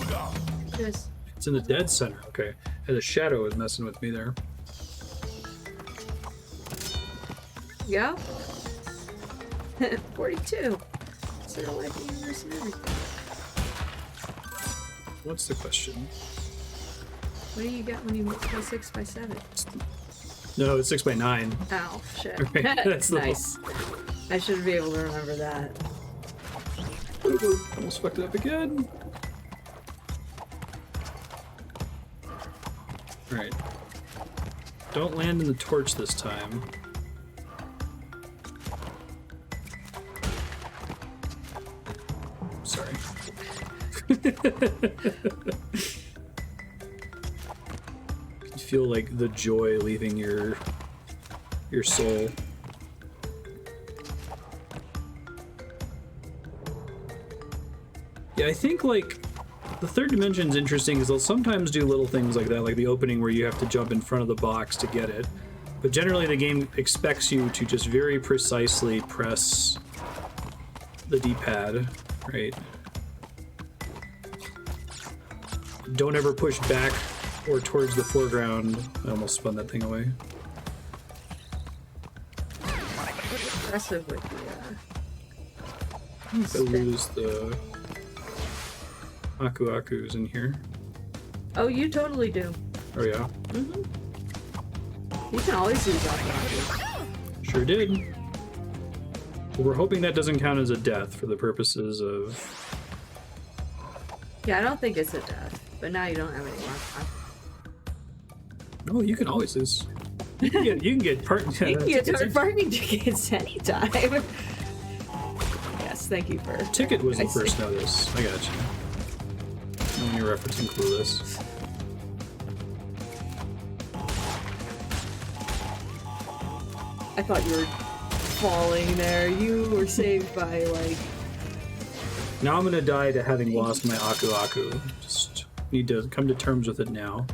not. It is. It's in the dead center, okay. And the shadow is messing with me there. Yeah. 42. So I like the universe and everything. What's the question? What do you get when you multiply 6 by 7? No, it's 6 by 9. Ow, shit. Right, that's the nice. I should be able to remember that. Almost fucked it up again. Alright. Don't land in the torch this time. Sorry. You feel like the joy leaving your soul. Yeah, I think like the third dimension's interesting because they'll sometimes do little things like that, like the opening where you have to jump in front of the box to get it. But generally the game expects you to just very precisely press the D-pad, right? Don't ever push back or towards the foreground. I almost spun that thing away. Aggressive with I lose the Aku-Akus in here. Oh, you totally do. Oh yeah, You can always use that. sure did. But we're hoping that doesn't count as a death for the purposes of... Yeah, I don't think it's a death. But now you don't have any more time. No, you can always lose. You can get part. You can get to parking tickets anytime. Yes, thank you for... Ticket was the I see. first notice. I got you. When you're referencing Clueless. I thought you were falling there. You were saved by, like... Now I'm gonna die to having lost my Aku-Aku. Just need to come to terms with it now.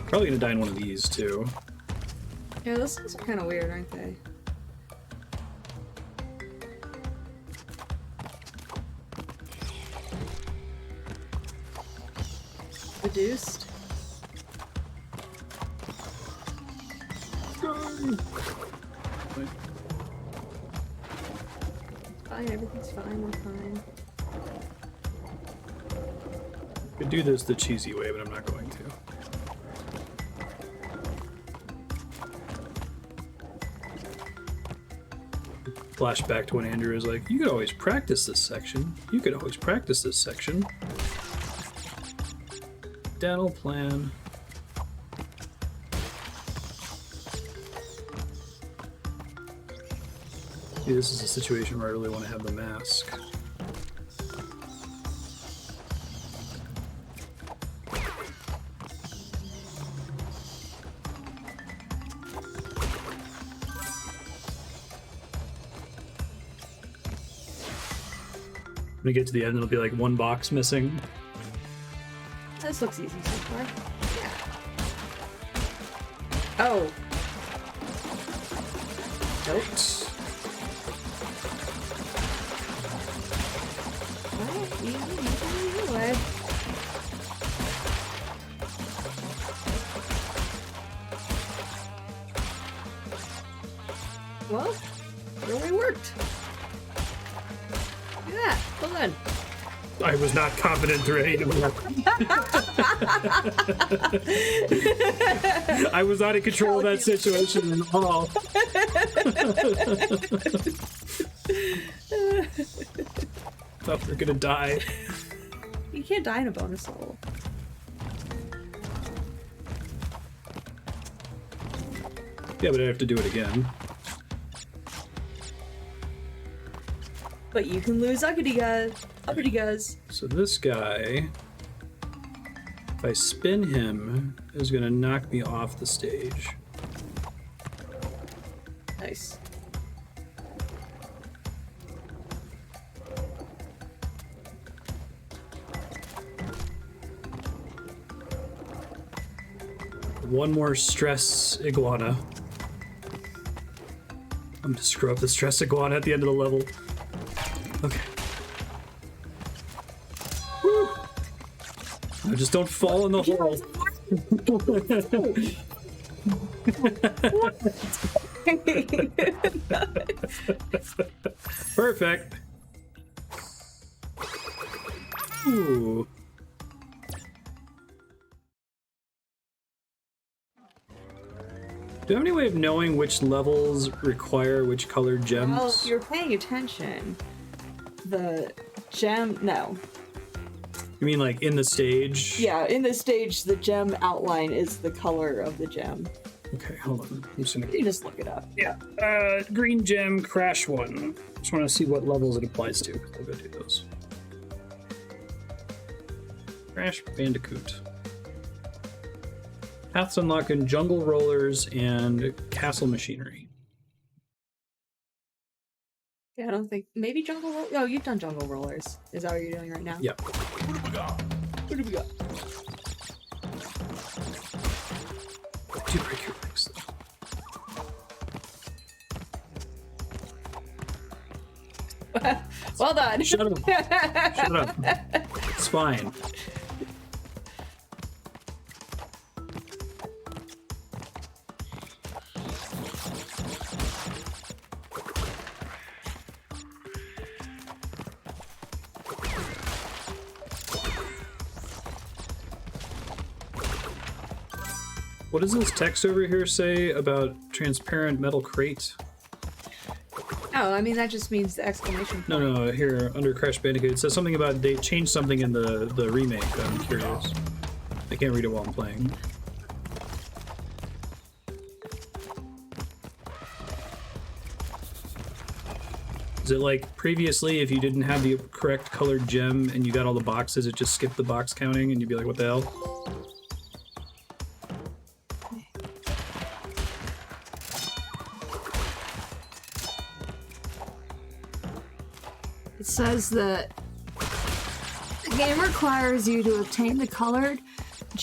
Probably gonna die in one of these too. Yeah, those things are kind of weird, aren't they? Reduced. Fine, everything's fine, I'm fine. Could do this the cheesy way, but I'm not going to. Flashback to when Andrew was like, you could always practice this section. You could always practice this section. Dental plan. See, this is a situation where I really want to have the mask. When we get to the end, it'll be like one box missing. This looks easy so far. Yeah. Oh. Nope. Well, easy way. Well, it really worked. Look at that. Well done. I was not confident through any of that. I was not in control of that situation at all. Thought we were gonna die. You can't die in a bonus level. Yeah, but I have to do it again. But you can lose uppity guys. So this guy, if I spin him, is gonna knock me off the stage. Nice. One more stress iguana. I'm gonna screw up the stress iguana at the end of the level. Okay. Woo. No, just don't fall in the hole. Perfect. Ooh. Do you have any way of knowing which levels require which colored gems? Well, if you're paying attention, the gem, no. You mean like in the stage? Yeah, in the stage, the gem outline is the color of the gem. Okay, hold on. I'm just gonna... You just look it up. Yeah, green gem, crash one. Just want to see what levels it applies to. I'll go do those. Crash Bandicoot. Paths unlock in jungle rollers and castle machinery. Yeah, I don't think, maybe jungle roll. Oh, you've done jungle rollers. Is that what you're doing right now? Yep. What do we got? Do break your legs though. Well done. Shut up. Shut up. It's fine. What does this text over here say about transparent metal crate? Oh, I mean, that just means the exclamation point. No, here, under Crash Bandicoot, it says something about they changed something in the remake. I'm curious. I can't read it while I'm playing. Is it like previously, if you didn't have the correct colored gem and you got all the boxes, it just skipped the box counting and you'd be like, what the hell? It says that the game requires you to obtain the colored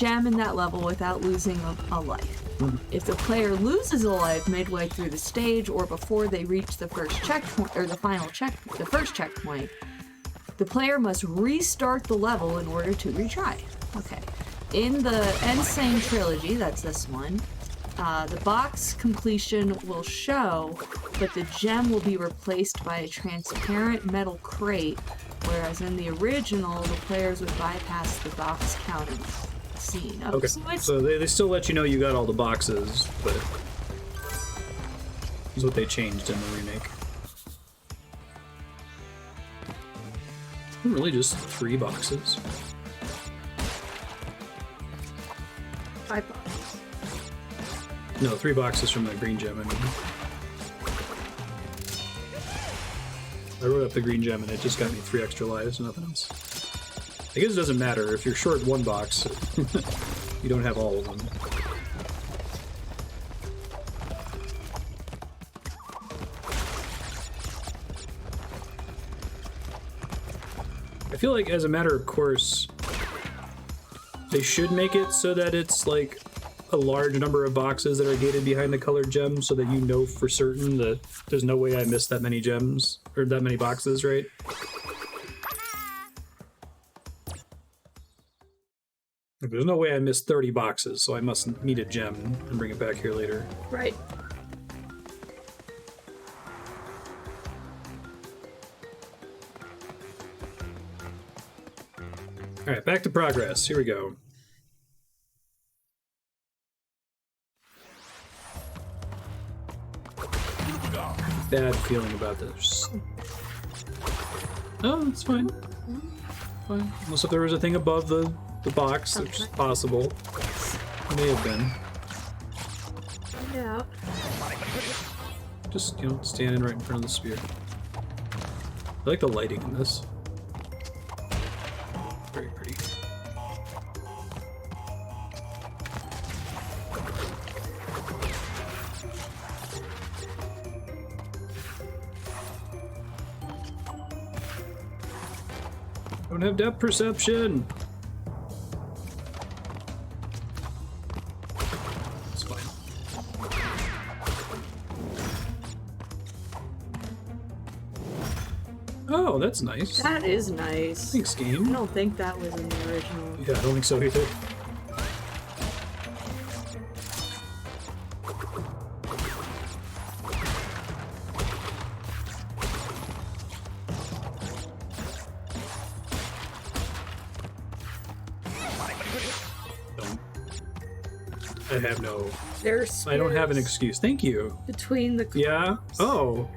gem in that level without losing a life. If the player loses a life midway through the stage or before they reach the first checkpoint or the first checkpoint, the player must restart the level in order to retry. Okay. In the Insane Trilogy, that's this one, the box completion will show, but the gem will be replaced by a transparent metal crate, whereas in the original, the players would bypass the box counting scene. Okay, so they still let you know you got all the boxes, but this is what they changed in the remake. Really just 3 boxes. 5 boxes. No, 3 boxes from the green gem. I mean, I wrote up the green gem and it just got me 3 extra lives, nothing else. I guess it doesn't matter. If you're short 1 box, you don't have all of them. I feel like, as a matter of course, they should make it so that it's like a large number of boxes that are gated behind the colored gems, so that you know for certain that there's no way I missed that many gems or that many boxes, right? There's no way I missed 30 boxes, so I must need a gem and bring it back here later. Right. Alright, back to progress. Here we go. Bad feeling about this. Oh, it's fine. Fine. Unless if there was a thing above the box, which is possible. May have been. Yeah. Just, standing right in front of the spear. I like the lighting in this. Very pretty. Don't have depth perception. It's fine. Oh, that's nice. That is nice. Thanks, game. I don't think that was in the original. Yeah, I don't think so either. I have no... I don't have an excuse. Thank you. Between the columns. Yeah? Oh.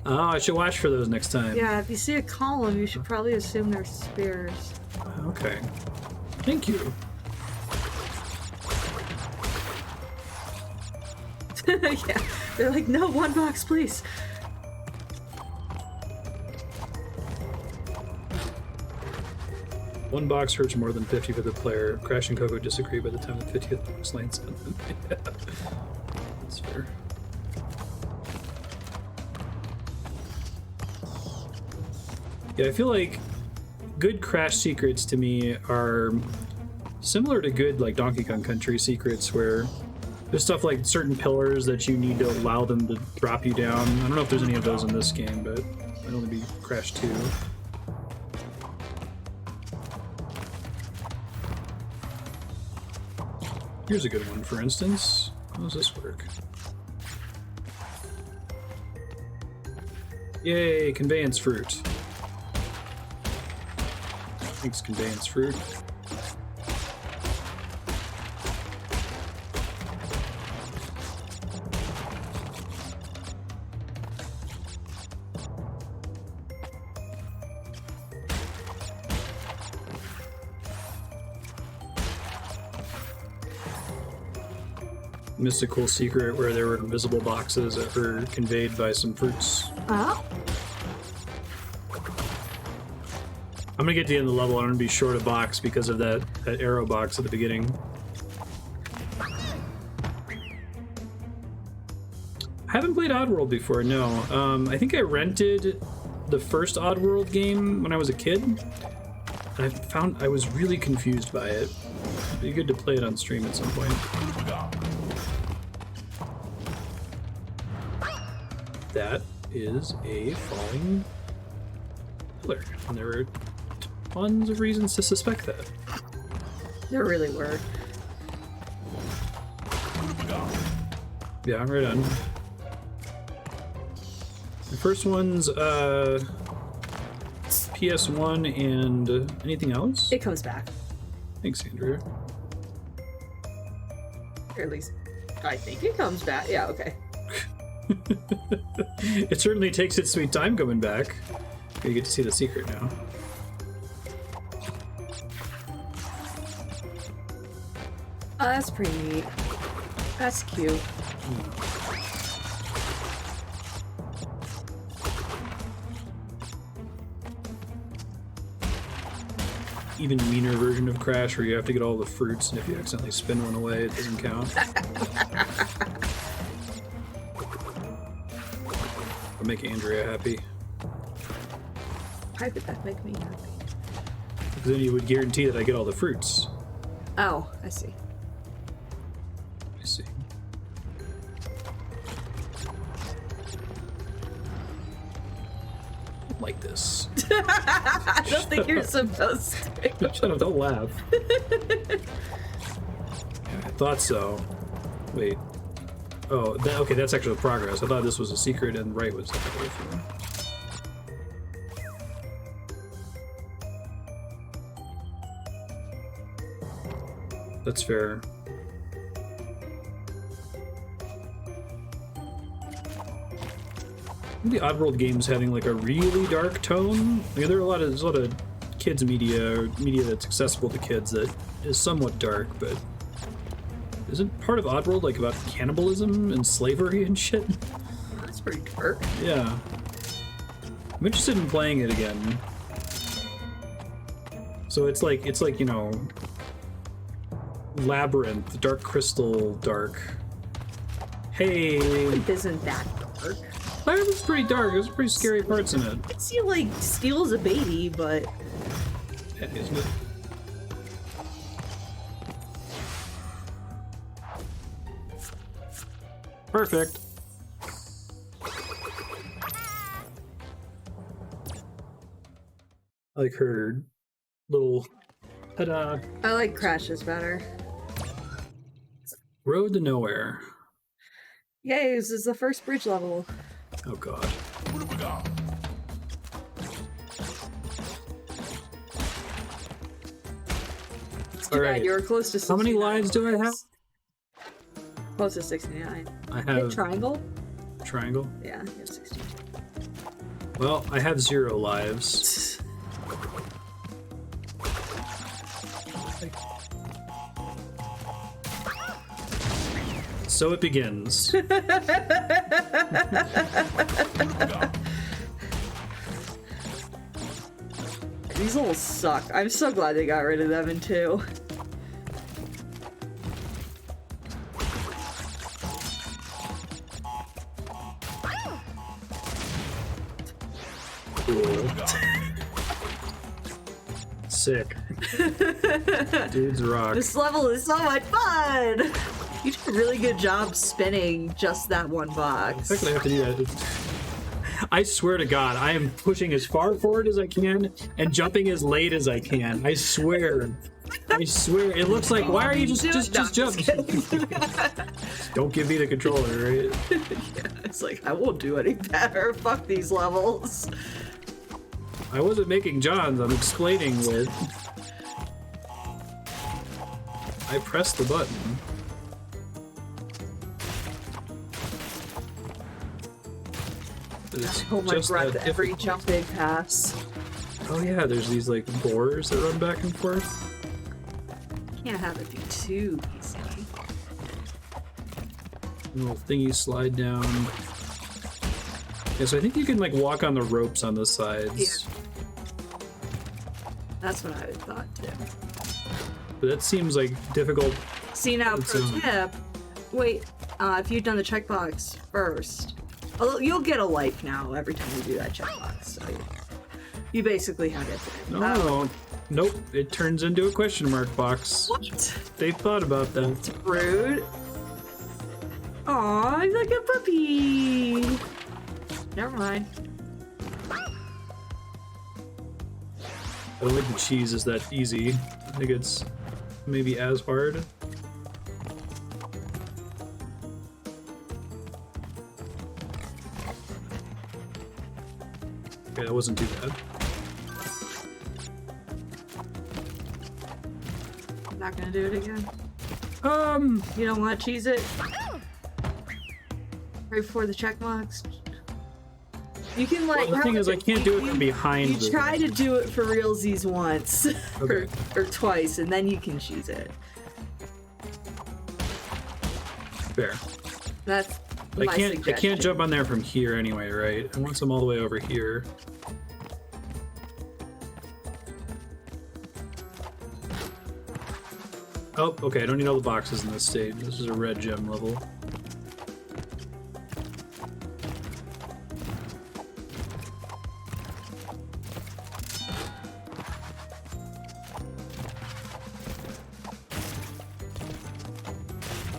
Oh, I should watch for those next time. Yeah, if you see a column, you should probably assume they're spears. Okay. Thank you. Yeah, they're like, no, 1 box, please. One box hurts more than 50 for the player. Crash and Coco disagree by the time the 50th box lands on them. Yeah. That's fair. Yeah, I feel like good Crash secrets to me are similar to good like Donkey Kong Country secrets, where there's stuff like certain pillars that you need to allow them to drop you down. I don't know if there's any of those in this game, but it'd only be Crash 2. Here's a good one, for instance. How does this work? Yay, conveyance fruit. Thanks, conveyance fruit. Mystical secret where there were invisible boxes that were conveyed by some fruits. Oh. I'm gonna get to the end of the level. I'm gonna be short a box because of that arrow box at the beginning. I haven't played Oddworld before, no. I think I rented the first Oddworld game when I was a kid. I found I was really confused by it. Be good to play it on stream at some point. That is a falling pillar, and there are tons of reasons to suspect that. There really were. Yeah, I'm right on. The first one's PS1 and anything else? It comes back. Thanks, Andrea. Or at least, I think it comes back. Yeah, okay. It certainly takes its sweet time coming back. You get to see the secret now. Oh, that's pretty neat. That's cute. Even meaner version of Crash where you have to get all the fruits, and if you accidentally spin one away, it doesn't count. I'll make Andrea happy. Why would that make me happy? Because then you would guarantee that I get all the fruits. Oh, I see. I see. Like this. I don't think you're supposed to. Shut up, don't laugh. I thought so. Wait. Oh, okay, that's actually progress. I thought this was a secret and right was the way through. That's fair. The Oddworld games having like a really dark tone. Like, there's a lot of kids media or media that's accessible to kids that is somewhat dark, but isn't part of Oddworld like about cannibalism and slavery and shit? That's pretty dark. Yeah. I'm interested in playing it again. So it's like, you know, Labyrinth, Dark Crystal, dark. Hey. It isn't that dark. Labyrinth's pretty dark. There's pretty scary parts in it. It's he like steals a baby, but Yeah, isn't it? Perfect. I like her little ta-da. I like Crashes better. Road to Nowhere. Yay, this is the first bridge level. Oh god. Too bad Alright. you were close to 69. How many lives do I have? Close to 69. I Hit have triangle? triangle. Yeah, you have 16. Well, I have 0 lives. So it begins. These levels suck. I'm so glad they got rid of them in 2. Cool. Sick. Dudes rock. This level is so much fun! You did a really good job spinning just that one box. I'm not gonna have to do that. I swear to God, I am pushing as far forward as I can and jumping as late as I can. I swear. I swear. It looks like, why are you just jump? Don't give me the controller, right? Yeah, it's like, I won't do any better. Fuck these levels. I wasn't making Johns, I'm explaining with. I pressed the button. It's Hold my just breath that every difficult. jump they pass. Oh yeah, there's these like boars that run back and forth. Can't have it be too easy. Little thingy slide down. Yeah, so I think you can like walk on the ropes on the sides. Yeah. That's what I would thought too. But that seems like difficult. See now, It's, pro tip. Wait, if you've done the checkbox first, you'll get a life now every time you do that checkbox. So you basically have it. No, Nope, it turns into a question mark box. What? They thought about that. Rude. Aw, he's like a puppy. Never mind. I don't think the cheese is that easy. I think it's maybe as hard. Okay, that wasn't too bad. I'm not gonna do it again. You don't want to cheese it? Right before the check marks? You can like. Well, the thing is, I can't do it from behind. You try to do it for realsies once, Okay. or twice, and then you can cheese it. Fair. That's I my can't suggestion. jump on there from here anyway, right? I want them all the way over here. Oh, okay, I don't need all the boxes in this stage. This is a red gem level.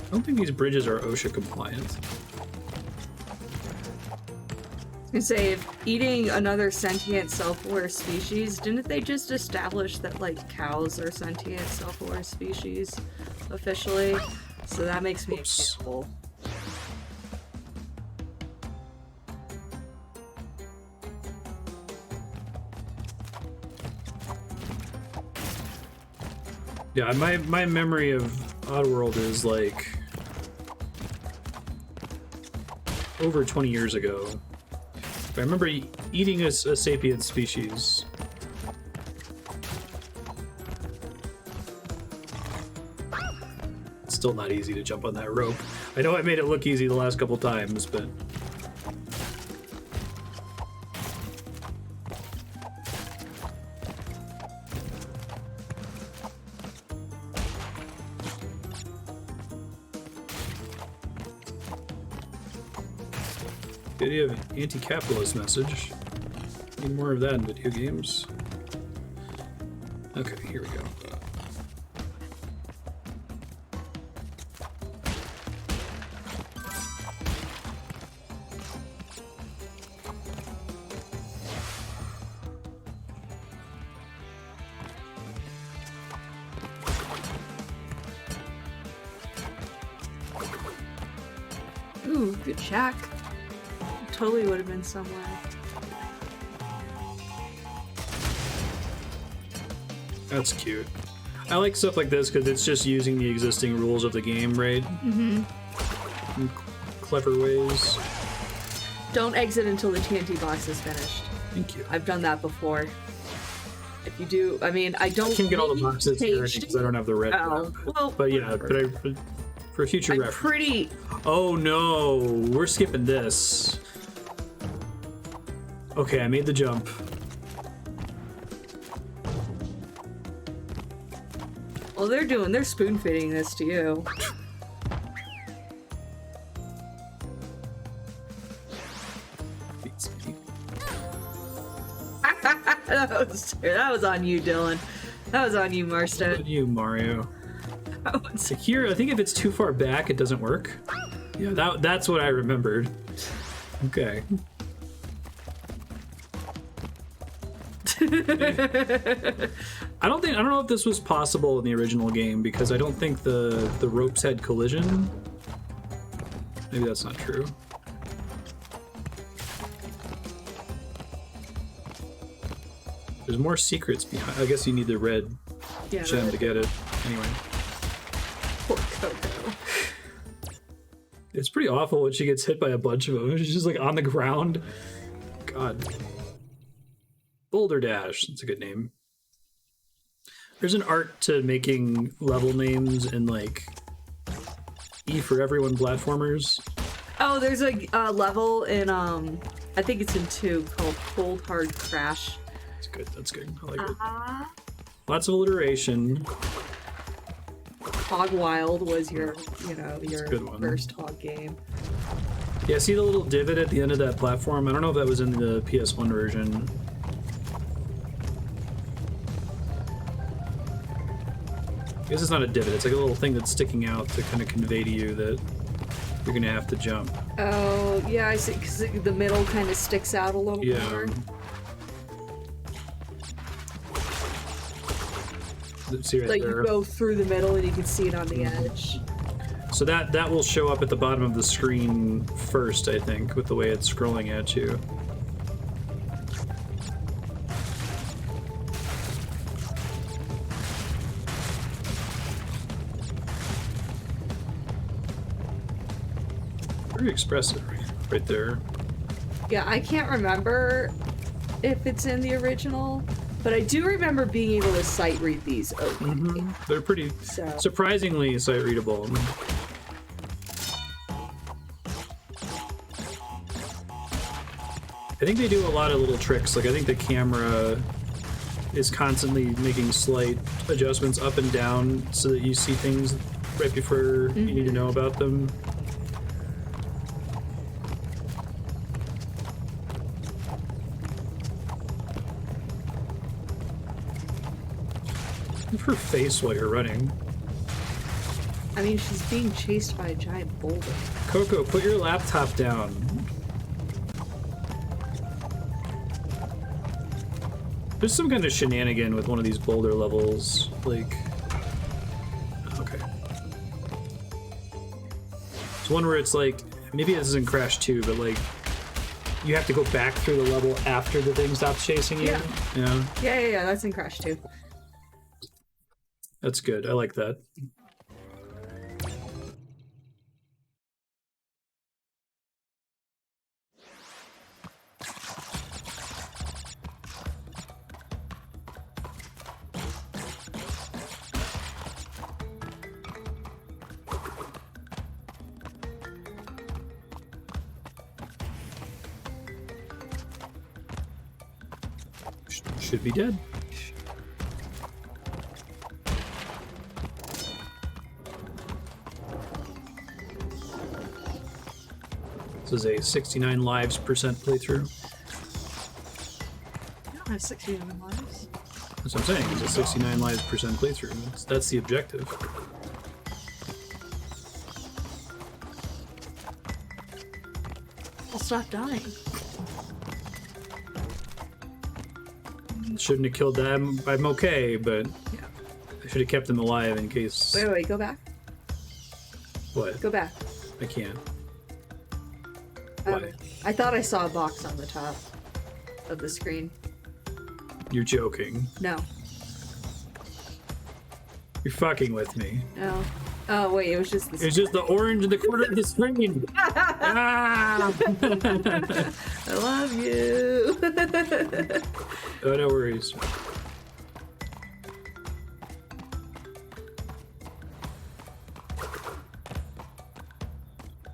I don't think these bridges are OSHA compliant. And say, if eating another sentient self-aware species, didn't they just establish that like cows are sentient self-aware species officially? So that makes me Oops. careful. Yeah, my memory of Oddworld is like over 20 years ago. I remember eating a sapient species. It's still not easy to jump on that rope. I know I made it look easy the last couple times, but... The idea of an anti-capitalist message. Need more of that in video games. Okay, here we go. Ooh, good shack. Totally would have been somewhere. That's cute. I like stuff like this because it's just using the existing rules of the game, right? Mm-hmm. In clever ways. Don't exit until the TNT box is finished. Thank you. I've done that before. If you do, I mean, I don't. I can get all the need boxes here page- because I don't have the red. Oh, well, But yeah, for future I'm reference. pretty. Oh no, we're skipping this. Okay, I made the jump. Well, they're spoon feeding this to you. Beats me. that was on you, Dylan. That was on you, Marstead. But you, Mario. That was- So here, I think if it's too far back, it doesn't work. Yeah, that's what I remembered. Okay. I don't know if this was possible in the original game because I don't think the ropes had collision. Maybe that's not true. There's more secrets behind. I guess you need the red yeah, gem to get it. Anyway, poor Coco. it's pretty awful when she gets hit by a bunch of them. She's just like on the ground. God. Boulder Dash. That's a good name. There's an art to making level names in like E for Everyone platformers. Oh, there's a level in I think it's in 2 called Cold Hard Crash. That's good. That's good. I like it. Uh-huh. Lots of alliteration. Hog Wild was your a good one. first hog game. Yeah, see the little divot at the end of that platform? I don't know if that was in the PS1 version. I guess it's not a divot, it's like a little thing that's sticking out to kind of convey to you that you're gonna have to jump. Oh, yeah, I see, because the middle kind of sticks out a little more. See right Like there. you go through the middle and you can see it on the edge. So that will show up at the bottom of the screen first, I think, with the way it's scrolling at you. Very expressive right there. Yeah, I can't remember if it's in the original, but I do remember being able to sight read these okay. They're pretty surprisingly sight readable. I think they do a lot of little tricks. Like I think the camera is constantly making slight adjustments up and down so that you see things right before you need to know about them. Look at her face while you're running. I mean, she's being chased by a giant boulder. Coco, put your laptop down. There's some kind of shenanigan with one of these boulder levels, like... Okay. It's one where it's like, maybe this isn't Crash 2, but like, you have to go back through the level after the thing stops chasing you. Yeah, that's in Crash 2. That's good, I like that. Should be dead. This is a 69 lives percent playthrough. I don't have 69 lives. That's what I'm saying. It's a 69 lives percent playthrough. That's the objective. I'll stop dying. Shouldn't have killed them. I'm okay, but I should have kept them alive in case. Wait, go back. What? Go back. I can't. Why? I thought I saw a box on the top of the screen. You're joking. No. You're fucking with me. No. Oh, wait, it was just the... It's just the orange in the corner of the screen. Ah! I love you. Oh, no worries.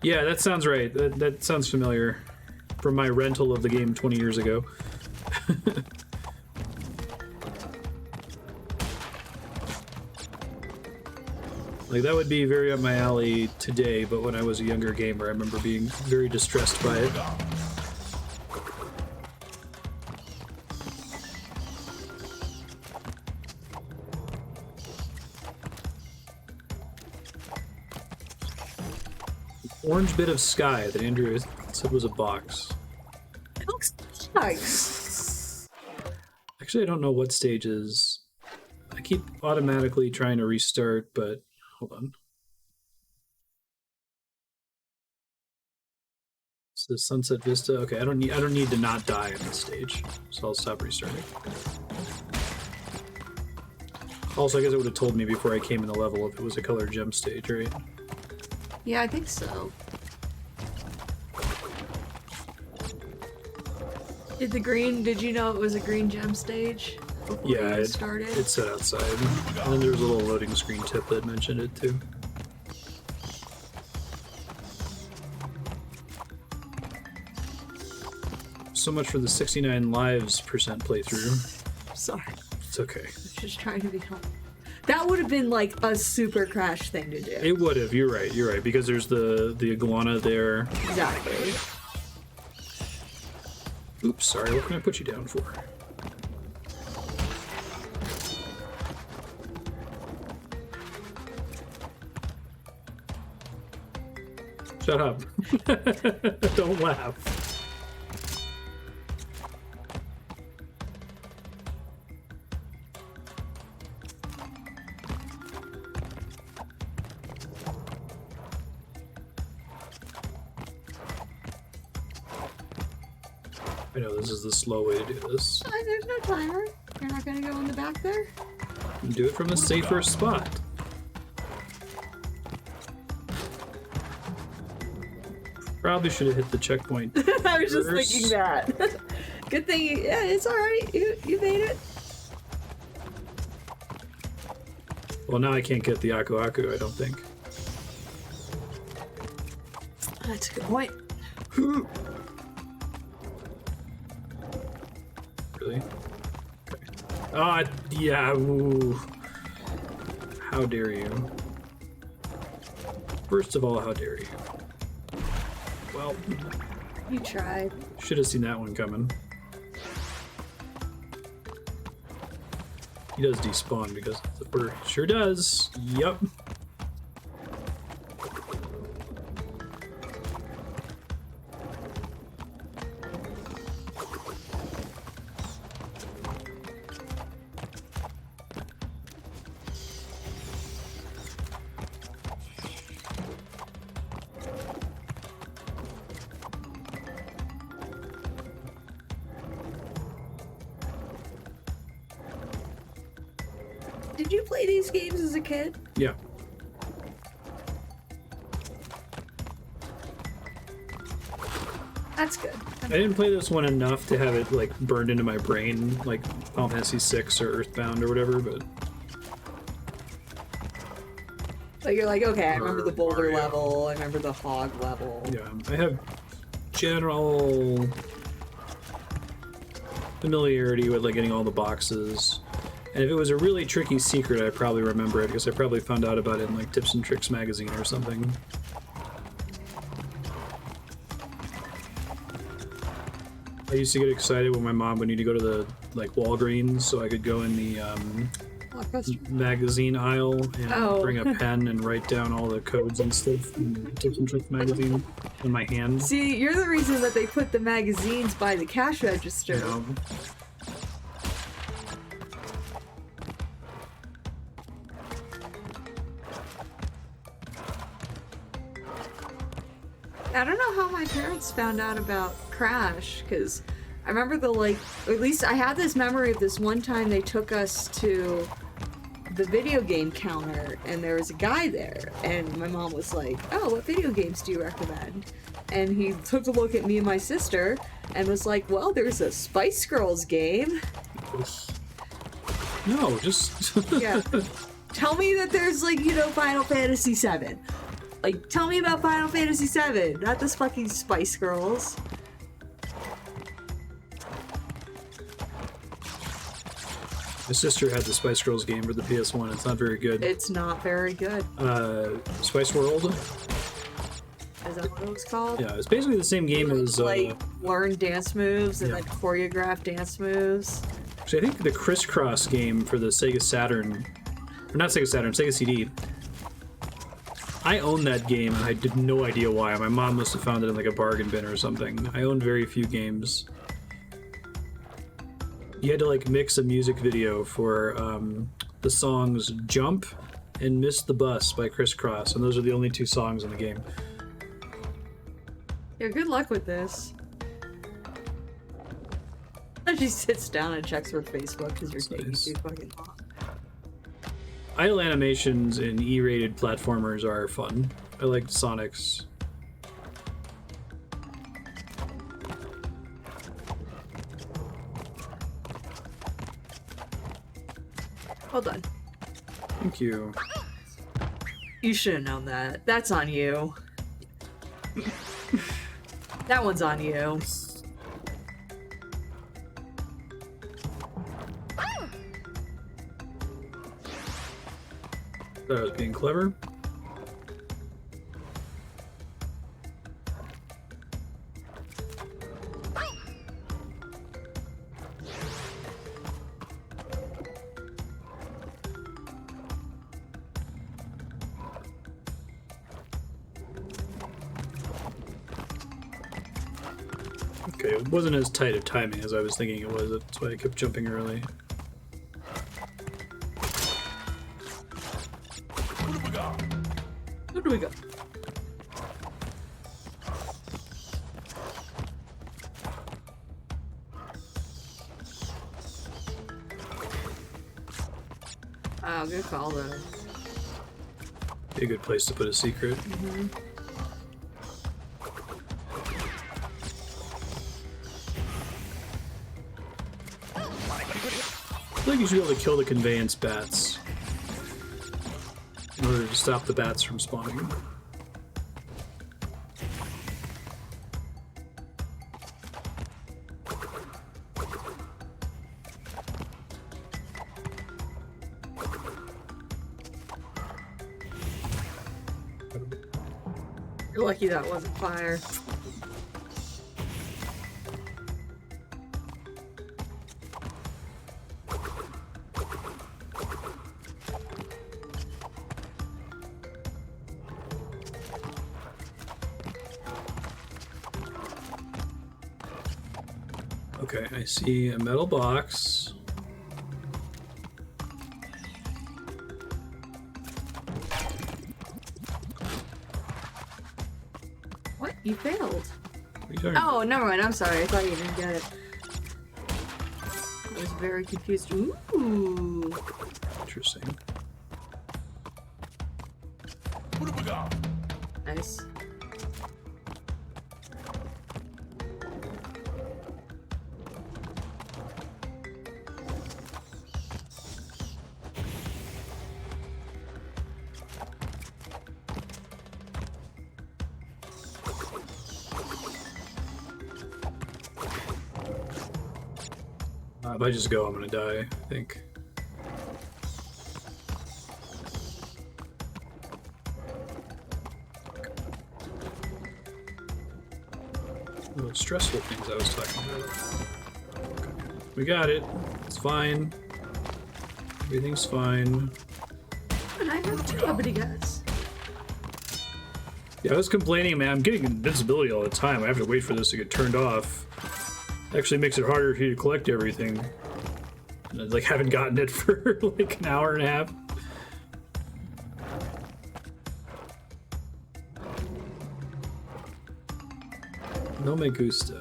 Yeah, that sounds right. That sounds familiar from my rental of the game 20 years ago. Like, that would be very up my alley today, but when I was a younger gamer, I remember being very distressed by it. Orange bit of sky that Andrew said was a box. It looks nice. Actually, I don't know what stage is. I keep automatically trying to restart, but hold on. It's the Sunset Vista. Okay, I don't need to not die on this stage, so I'll stop restarting. Also, I guess it would have told me before I came in the level if it was a color gem stage, right? Yeah, I think so. Did you know it was a green gem stage? Yeah, it started? It said outside. And then there's a little loading screen tip that mentioned it too. So much for the 69 lives percent playthrough. Sorry. It's okay. I'm just trying to be humble. That would have been like a super Crash thing to do. It would have, you're right, because there's the iguana there. Exactly. Oops, sorry, what can I put you down for? Shut up. Don't laugh. I know this is the slow way to do this. There's no timer. You're not gonna go in the back there? Do it from a safer spot. Probably should have hit the checkpoint. I was just first. thinking that. Good thing. Yeah, it's all right. You made it. Well, now I can't get the Aku Aku, I don't think. That's a good point. Really? Okay. Ah, yeah. Ooh. How dare you? First of all, how dare you? Well, You tried. should have seen that one coming. He does despawn because of the bird. Sure does. Yup. Did you play these games as a kid? Yeah. That's good. I didn't play this one enough to have it like burned into my brain, like Final Fantasy VI or Earthbound or whatever. But Like you're like, okay, I remember Or the Boulder Mario. level. I remember the Hog level. yeah, I have general familiarity with like getting all the boxes. And if it was a really tricky secret, I'd probably remember it because I probably found out about it in like Tips and Tricks magazine or something. I used to get excited when my mom would need to go to the like Walgreens so I could go in the Blockbuster. magazine aisle and Oh. bring a pen and write down all the codes and stuff in the Tips and Tricks magazine in my hand. See, you're the reason that they put the magazines by the cash register. You know? I don't know how my parents found out about Crash, because I remember or at least I had this memory of this one time they took us to the video game counter and there was a guy there and my mom was like, oh, what video games do you recommend? And he took a look at me and my sister and was like, well, there's a Spice Girls game. No, just Yeah. Tell me that there's Final Fantasy VII. Like, tell me about Final Fantasy VII, not this fucking Spice Girls. my sister had the Spice Girls game for the PS1. It's not very good. It's not very good. Spice World. Is that what it was called? Yeah, it's basically the same game as. Learn dance moves and yeah. then choreograph dance moves. Actually, I think the Crisscross game for the Sega Saturn, or not Sega Saturn, Sega CD. I owned that game and I had no idea why. My mom must have found it in like a bargain bin or something. I owned very few games. You had to like mix a music video for the songs Jump and Miss the Bus by Crisscross, and those are the only two songs in the game. Yeah, good luck with this. And she sits down and checks her Facebook because you're taking nice. too fucking long. Idle animations in E-rated platformers are fun. I like Sonic's. Well done. Thank you. You should have known that. That's on you. That one's on you. Thought I was being clever. Okay, it wasn't as tight of timing as I was thinking it was. That's why I kept jumping early. Who do we got? Oh, good call though. Be a good place to put a secret. Mm-hmm. I feel like you should be able to kill the conveyance bats in order to stop the bats from spawning. You're lucky that wasn't fire. Okay, I see a metal box. What? You failed. What are you talking about? Oh, never mind. I'm sorry. I thought you didn't get it. I was very confused. Ooh. Interesting. Nice. If I just go, I'm gonna die, I think. Those stressful things I was talking about. Okay. We got it. It's fine. Everything's fine. And I have 2 uppity guys. Yeah, I was complaining, man. I'm getting invincibility all the time. I have to wait for this to get turned off. Actually makes it harder for you to collect everything. And I like haven't gotten it for like an hour and a half. No me gusta.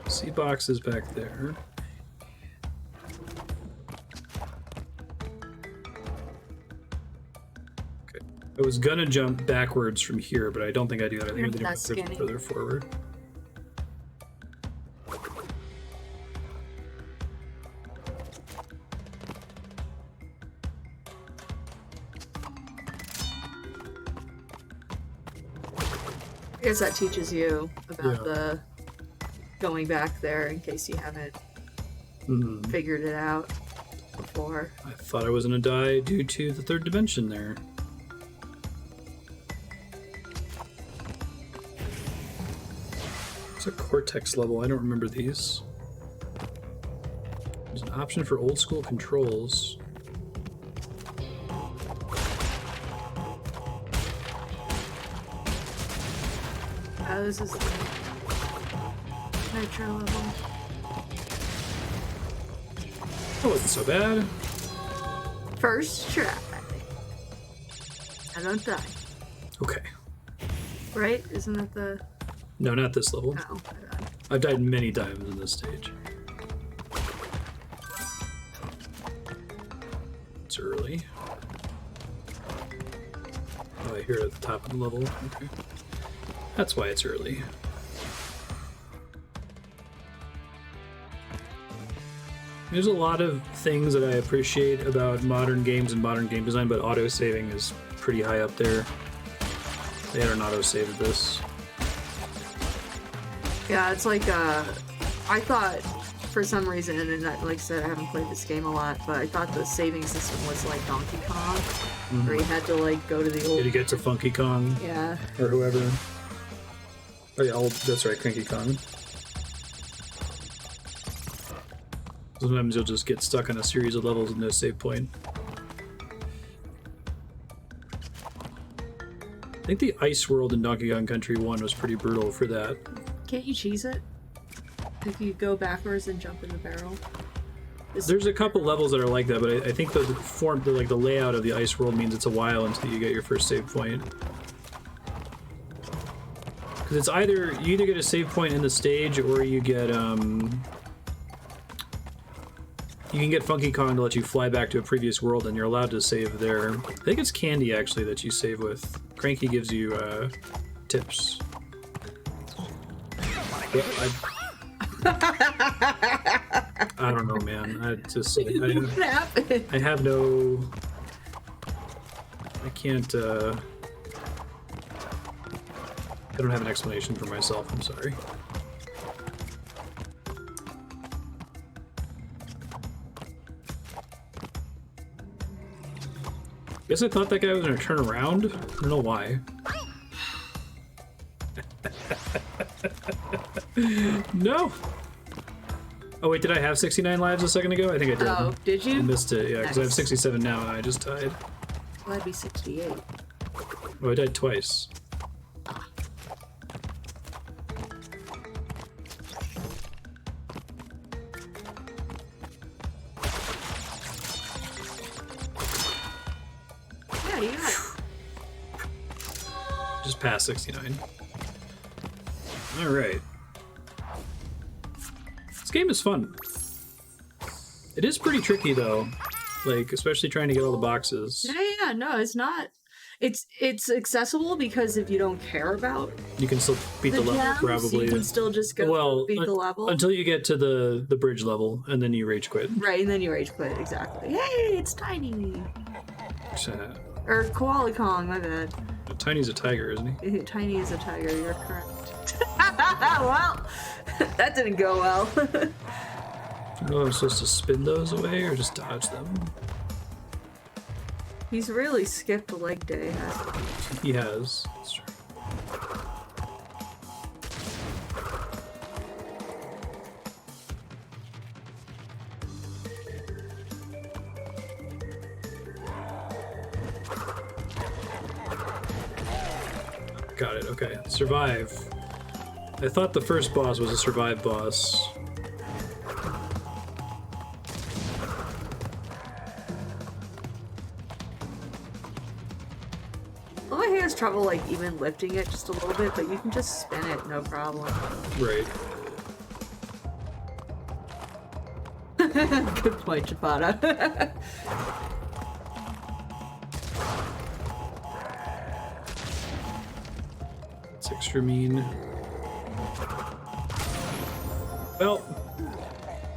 See boxes back there. I was gonna jump backwards from here, but I don't think I do that. I think I That's need to skinny. move further forward. I guess that teaches you about Yeah. the going back there in case you haven't figured it out before. I thought I was gonna die due to the third dimension there. It's a Cortex level. I don't remember these. There's an option for old school controls. This is the nitro level. That wasn't so bad. First try. I don't die. Okay. Right? Isn't that the... No, not this level. No. I've died many times in this stage. It's early. Oh, I hear it at the top of the level. Okay. That's why it's early. There's a lot of things that I appreciate about modern games and modern game design, but auto-saving is pretty high up there. They had an auto-save of this. Yeah, it's like, I thought, for some reason, and like I said, I haven't played this game a lot, but I thought the saving system was like Donkey Kong, where you had to, like, go to the old... Did you get to Funky Kong? Yeah. Or whoever. Oh yeah, that's right, Cranky Kong. Sometimes you'll just get stuck on a series of levels with no save point. I think the Ice World in Donkey Kong Country 1 was pretty brutal for that. Can't you cheese it? If you go backwards and jump in the barrel? There's a couple levels that are like that, but I think the form, like the layout of the Ice World means it's a while until you get your first save point. Because it's either you either get a save point in the stage, or you get you can get Funky Kong to let you fly back to a previous world, and you're allowed to save there. I think it's candy actually that you save with. Cranky gives you tips. I don't know, man. I just I have no. I can't. I don't have an explanation for myself. I'm sorry. Guess I thought that guy was gonna turn around. I don't know why. No. Oh wait, did I have 69 lives a second ago? I think I did. Oh, did you? I missed it, yeah, because I have Nice. 67 now and I just died. Well, that'd be 68. Oh, I died twice. Yeah, you got it. Just past 69. Alright. This game is fun. It is pretty tricky though. Like, especially trying to get all the boxes. Yeah, no, it's not. It's accessible because if you don't care about You can still beat the level, gems, probably. you can still just go beat the level. Until you get to the bridge level, and then you rage quit. Right, and then you rage quit, exactly. Hey, it's Tiny! Uh, Or Koala Kong, my bad. Tiny's a tiger, isn't he? Tiny is a tiger, you're correct. Well, that didn't go well. I don't know if I'm supposed to spin those away or just dodge them. He's really skipped leg day, hasn't he? He has. That's true. Got it, okay. Survive. I thought the first boss was a survive boss. Well, my has trouble, like, even lifting it just a little bit, but you can just spin it, no problem. Right. Good point, Chapata. It's extra mean. Well,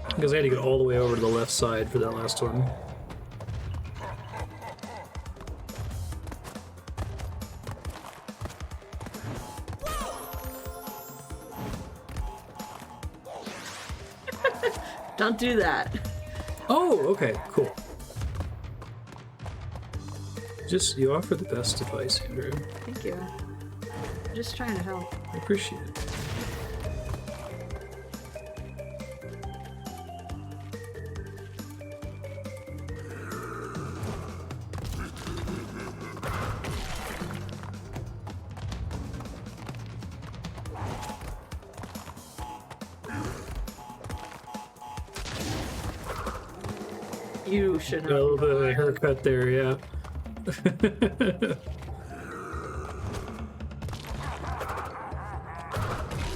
because I had to get all the way over to the left side for that last one. Don't do that. Oh, okay, cool. You offer the best advice, Andrew. Thank you. I'm just trying to help. I appreciate it. You should Got a little bit of a haircut there, yeah.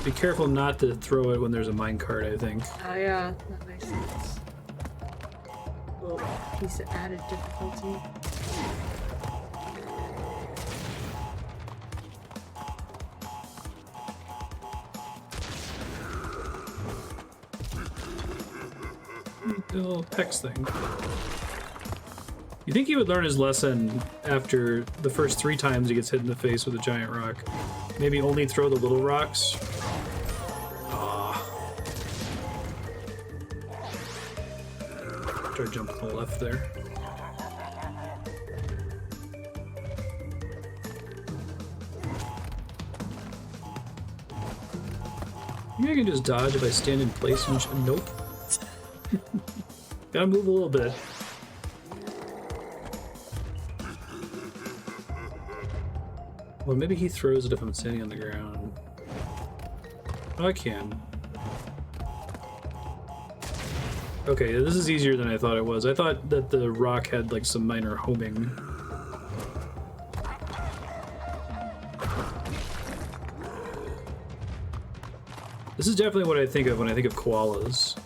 Be careful not to throw it when there's a minecart, I think. Oh yeah, that makes sense. A little piece of added difficulty. The little Pex thing. You think he would learn his lesson after the first 3 times he gets hit in the face with a giant rock? Maybe only throw the little rocks? Try to jump to the left there. Maybe I can just dodge if I stand in place and nope. Gotta move a little bit. Well, maybe he throws it if I'm standing on the ground. Oh, I can. Okay, this is easier than I thought it was. I thought that the rock had like some minor homing. This is definitely what I think of when I think of koalas.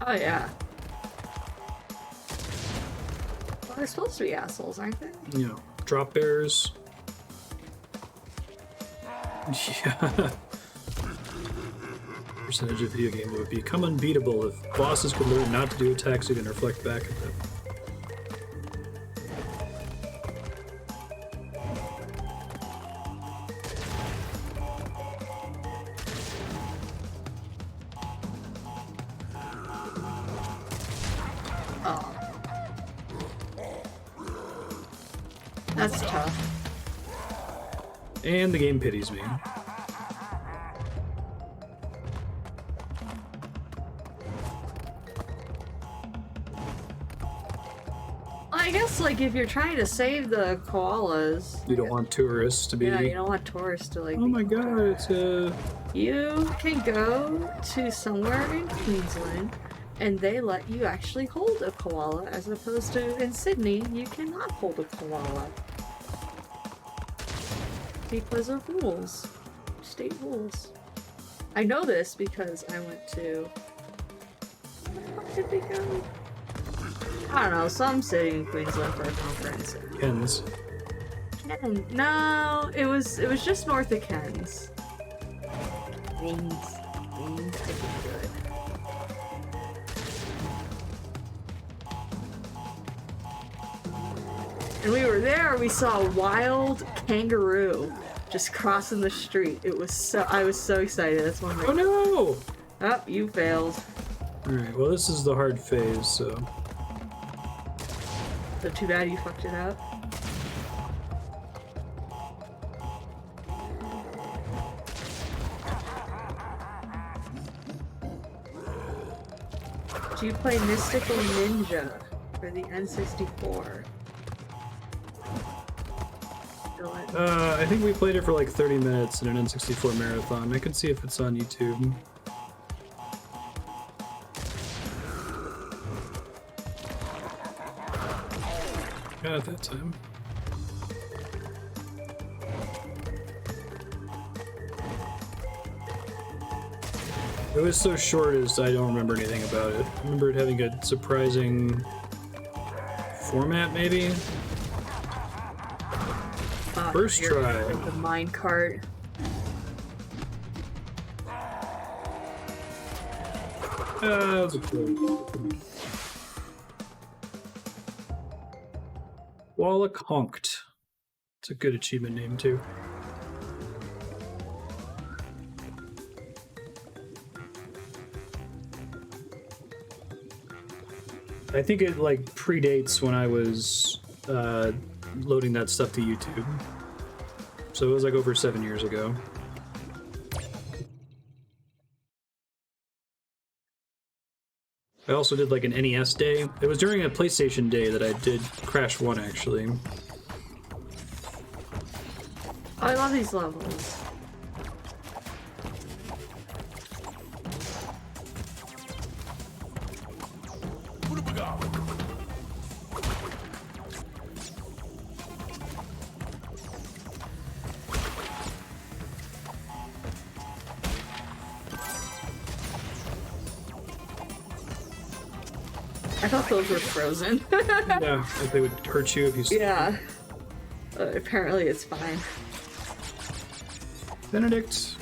Oh, yeah. Well, they're supposed to be assholes, aren't they? You know, drop bears. Yeah. Percentage of video game would become unbeatable if bosses could learn not to do attacks and reflect back at them. That's tough. And the game pities me. I guess, like, if you're trying to save the koalas... You don't want tourists to be... Yeah, you don't want tourists to, like... Oh my god, it's a... You can go to somewhere in Queensland, and they let you actually hold a koala, as opposed to in Sydney, you cannot hold a koala. Because of rules. State rules. I know this because I went to... Where did we go? I don't know, some city in Queensland for a conference. Hens. No, it was just north of Cairns. Cairns, I think good. And we were there, we saw a wild kangaroo just crossing the street. I was so excited. That's one of my... Oh no! Oh, you failed. Alright, well this is the hard phase, so... So too bad you fucked it up. Do you play Mystical Ninja for the N64? I think we played it for like 30 minutes in an N64 marathon. I can see if it's on YouTube. Not at that time. It was so short as I don't remember anything about it. I remember it having a surprising format, maybe? First try. The minecart. That was a cool. Koala Conked. It's a good achievement name, too. I think it, like, predates when I was loading that stuff to YouTube. So it was, like, over 7 years ago. I also did, like, an NES day. It was during a PlayStation day that I did Crash 1, actually. Oh, I love these levels. I thought those were frozen. Yeah, like they would hurt you if you... Yeah. Apparently it's fine. Benedict.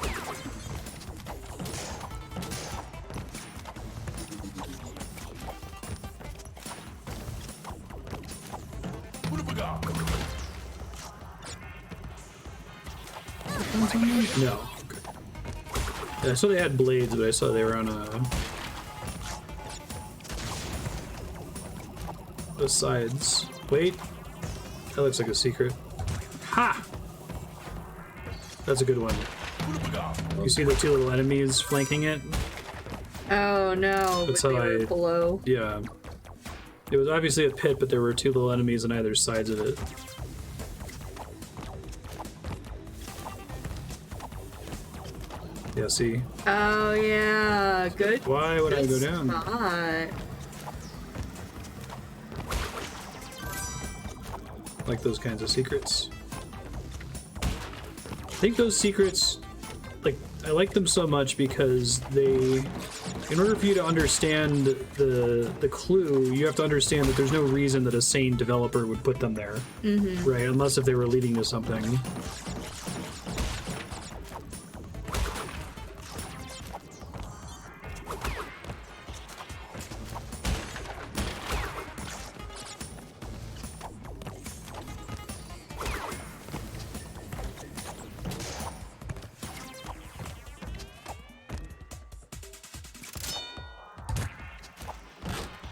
No. Okay. Yeah, I saw they had blades, but I saw they were on the sides. Wait. That looks like a secret. Ha! That's a good one. You see the two little enemies flanking it? Oh no, That's but how they were I- below. Yeah. It was obviously a pit, but there were two little enemies on either sides of it. Yeah, see? Oh yeah, good. Why would I go good down? spot. Like those kinds of secrets. I think those secrets, like, I like them so much because they, in order for you to understand the clue, you have to understand that there's no reason that a sane developer would put them there. Mm-hmm. Right? Unless if they were leading to something.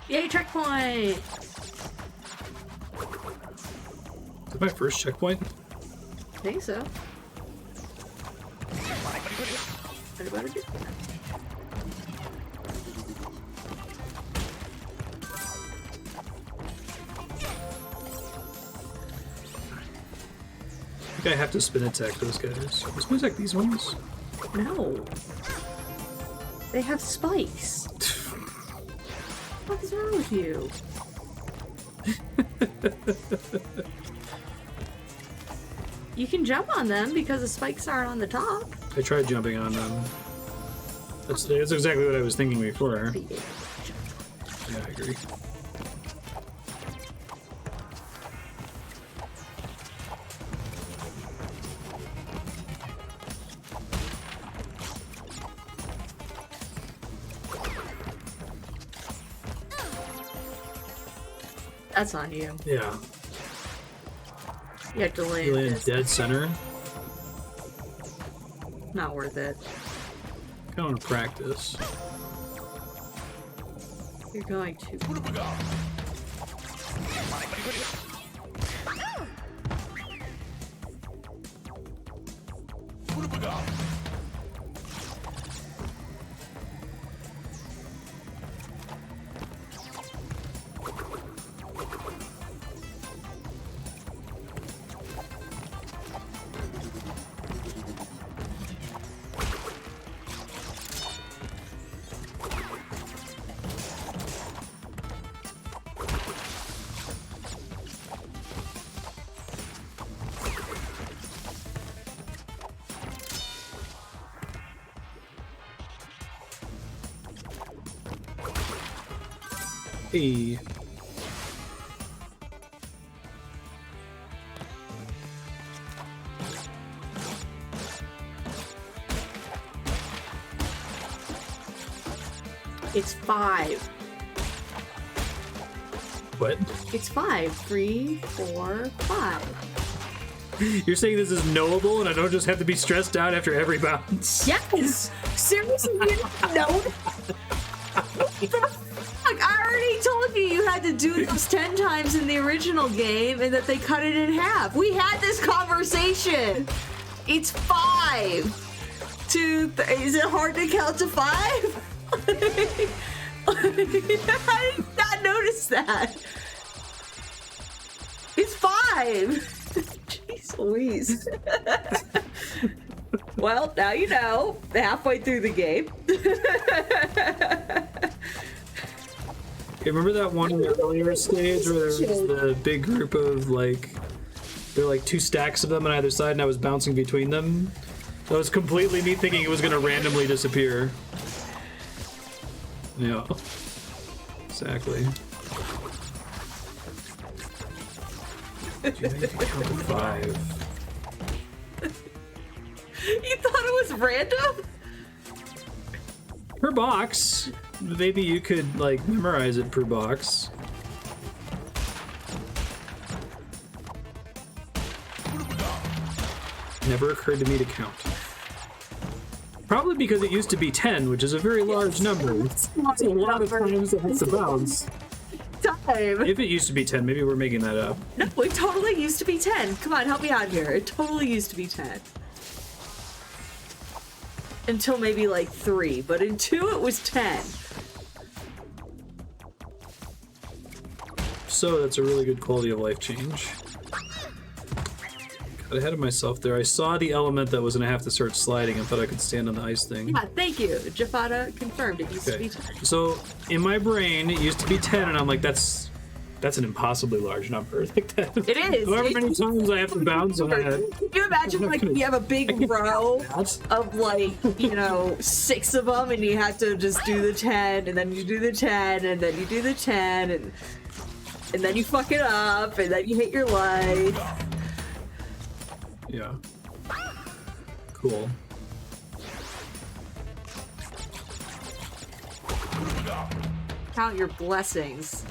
Yay, checkpoint! Is that my first checkpoint? I think so. What about it? I think I have to spin attack those guys. Spin attack these ones? No. They have spikes. What is wrong with you? You can jump on them because the spikes aren't on the top. I tried jumping on them. That's exactly what I was thinking before. Yeah, I agree. That's on you. Yeah. You have to land. You land dead center. Not worth it. I want to practice. You're going to. Hey. It's 5. What? It's 5. 3, 4, 5. You're saying this is knowable and I don't just have to be stressed out after every bounce? Yes! Seriously, you didn't know? What the fuck? I already told you had to do those 10 times in the original game and that they cut it in half. We had this conversation. It's 5. Is it hard to count to 5? I did not notice that. It's 5. Jeez Louise. Well, now you know. Halfway through the game. You remember that one in the earlier stage where there was the big group of, like, there were like 2 stacks of them on either side and I was bouncing between them? That was completely me thinking it was going to randomly disappear. Yeah. Exactly. You think you can count to 5? You thought it was random? Per box. Maybe you could, like, memorize it per box. Never occurred to me to count. Probably because it used to be 10, which is a very large number. It's a lot of times that has to bounce. Time. If it used to be 10, maybe we're making that up. No, it totally used to be 10. Come on, help me out here. It totally used to be 10. until maybe like 3, but in 2 it was 10. So that's a really good quality of life change. Got ahead of myself there. I saw the element that was going to have to start sliding and thought I could stand on the ice thing. Yeah, thank you. Jafada confirmed it used to be 10. So in my brain, it used to be 10, and I'm like, that's an impossibly large number. Like that. It is. However many times I have to bounce on it. Can you imagine, like, you have a big row of, like, 6 of them, and you have to just do the 10, and then you do the 10, and then you do the 10, and then you fuck it up, and then you hit your life. Yeah. Cool. Count your blessings.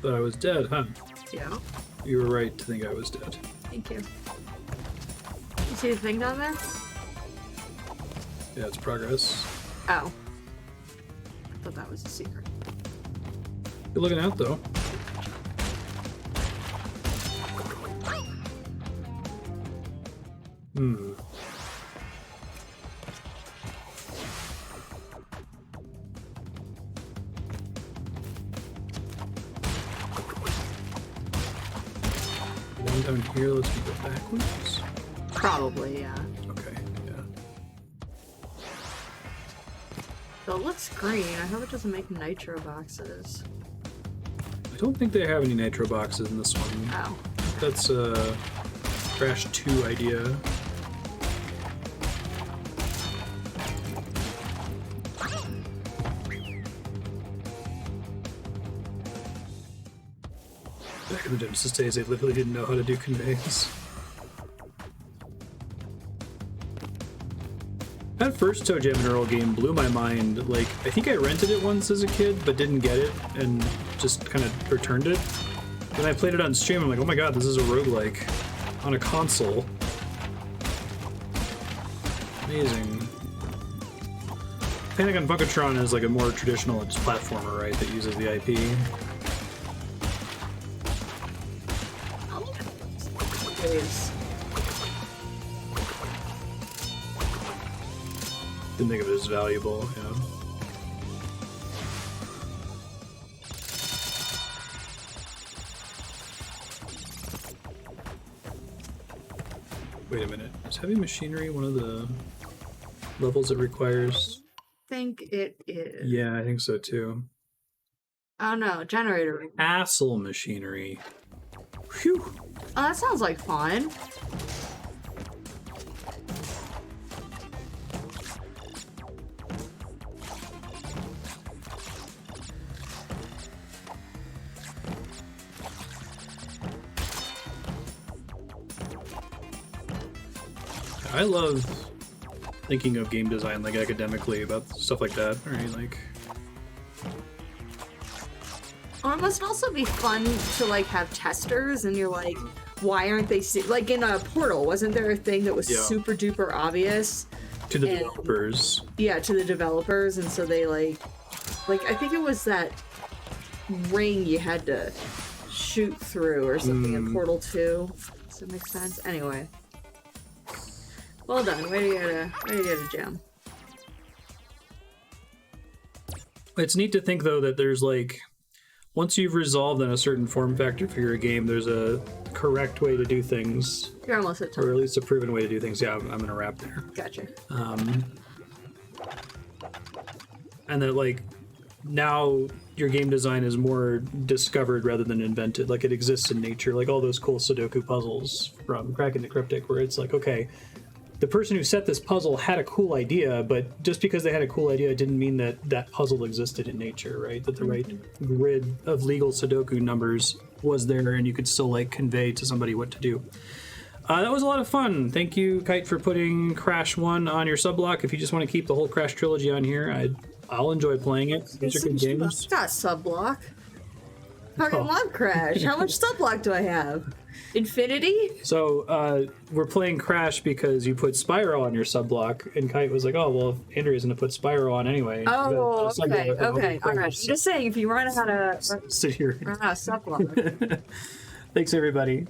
Thought I was dead, huh? Yeah. You were right to think I was dead. Thank you. You see the thing down there? Yeah, it's progress. Oh. I thought that was a secret. Good looking out, though. One down here, let's go backwards. Probably, yeah. Okay, yeah. So it looks green. I hope it doesn't make nitro boxes. I don't think they have any nitro boxes in this one. Oh. That's a Crash 2 idea. Back in the Genesis days, they literally didn't know how to do conveys. That first Toe Jam and Earl game blew my mind. Like, I think I rented it once as a kid, but didn't get it, and just kind of returned it. Then I played it on stream, I'm like, oh my god, this is a roguelike on a console. Amazing. Panic on Funkatron is like a more traditional just platformer, right, that uses the IP. Didn't think of it as valuable, yeah. Wait a minute. Is heavy machinery one of the levels it requires? I think it is. Yeah, I think so too. Oh no, generator. Castle machinery. Phew. Oh, that sounds like fun. I love thinking of game design like academically about stuff like that, right? Like, Well, it must also be fun to like have testers, and you're like, why aren't they like in a Portal? Wasn't there a thing that was super duper obvious to the developers? Yeah, to the developers, and so they like I think it was that ring you had to shoot through or something in Portal 2. Does that make sense? Anyway. Well done. Way to get a gem. It's neat to think, though, that there's, like, once you've resolved on a certain form factor for your game, there's a correct way to do things. You're almost at time. Or at least a proven way to do things. Yeah, I'm going to wrap there. Gotcha. And that, like, now your game design is more discovered rather than invented. Like, it exists in nature. Like, all those cool Sudoku puzzles from Crack into Cryptic, where it's like, okay, the person who set this puzzle had a cool idea, but just because they had a cool idea didn't mean that that puzzle existed in nature, right? That the right grid of legal Sudoku numbers was there, and you could still like convey to somebody what to do. That was a lot of fun. Thank you, Kite, for putting Crash 1 on your subblock. If you just want to keep the whole Crash trilogy on here, I'll enjoy playing it. These are good games. Got subblock. Fucking love Crash. How much subblock do I have? Infinity? So we're playing Crash because you put Spyro on your subblock, and Kite was like, "Oh well, if Andrea's gonna put Spyro on anyway." Oh, okay, all right. I'm just saying, if you run out of sit here. subblock. Thanks, everybody.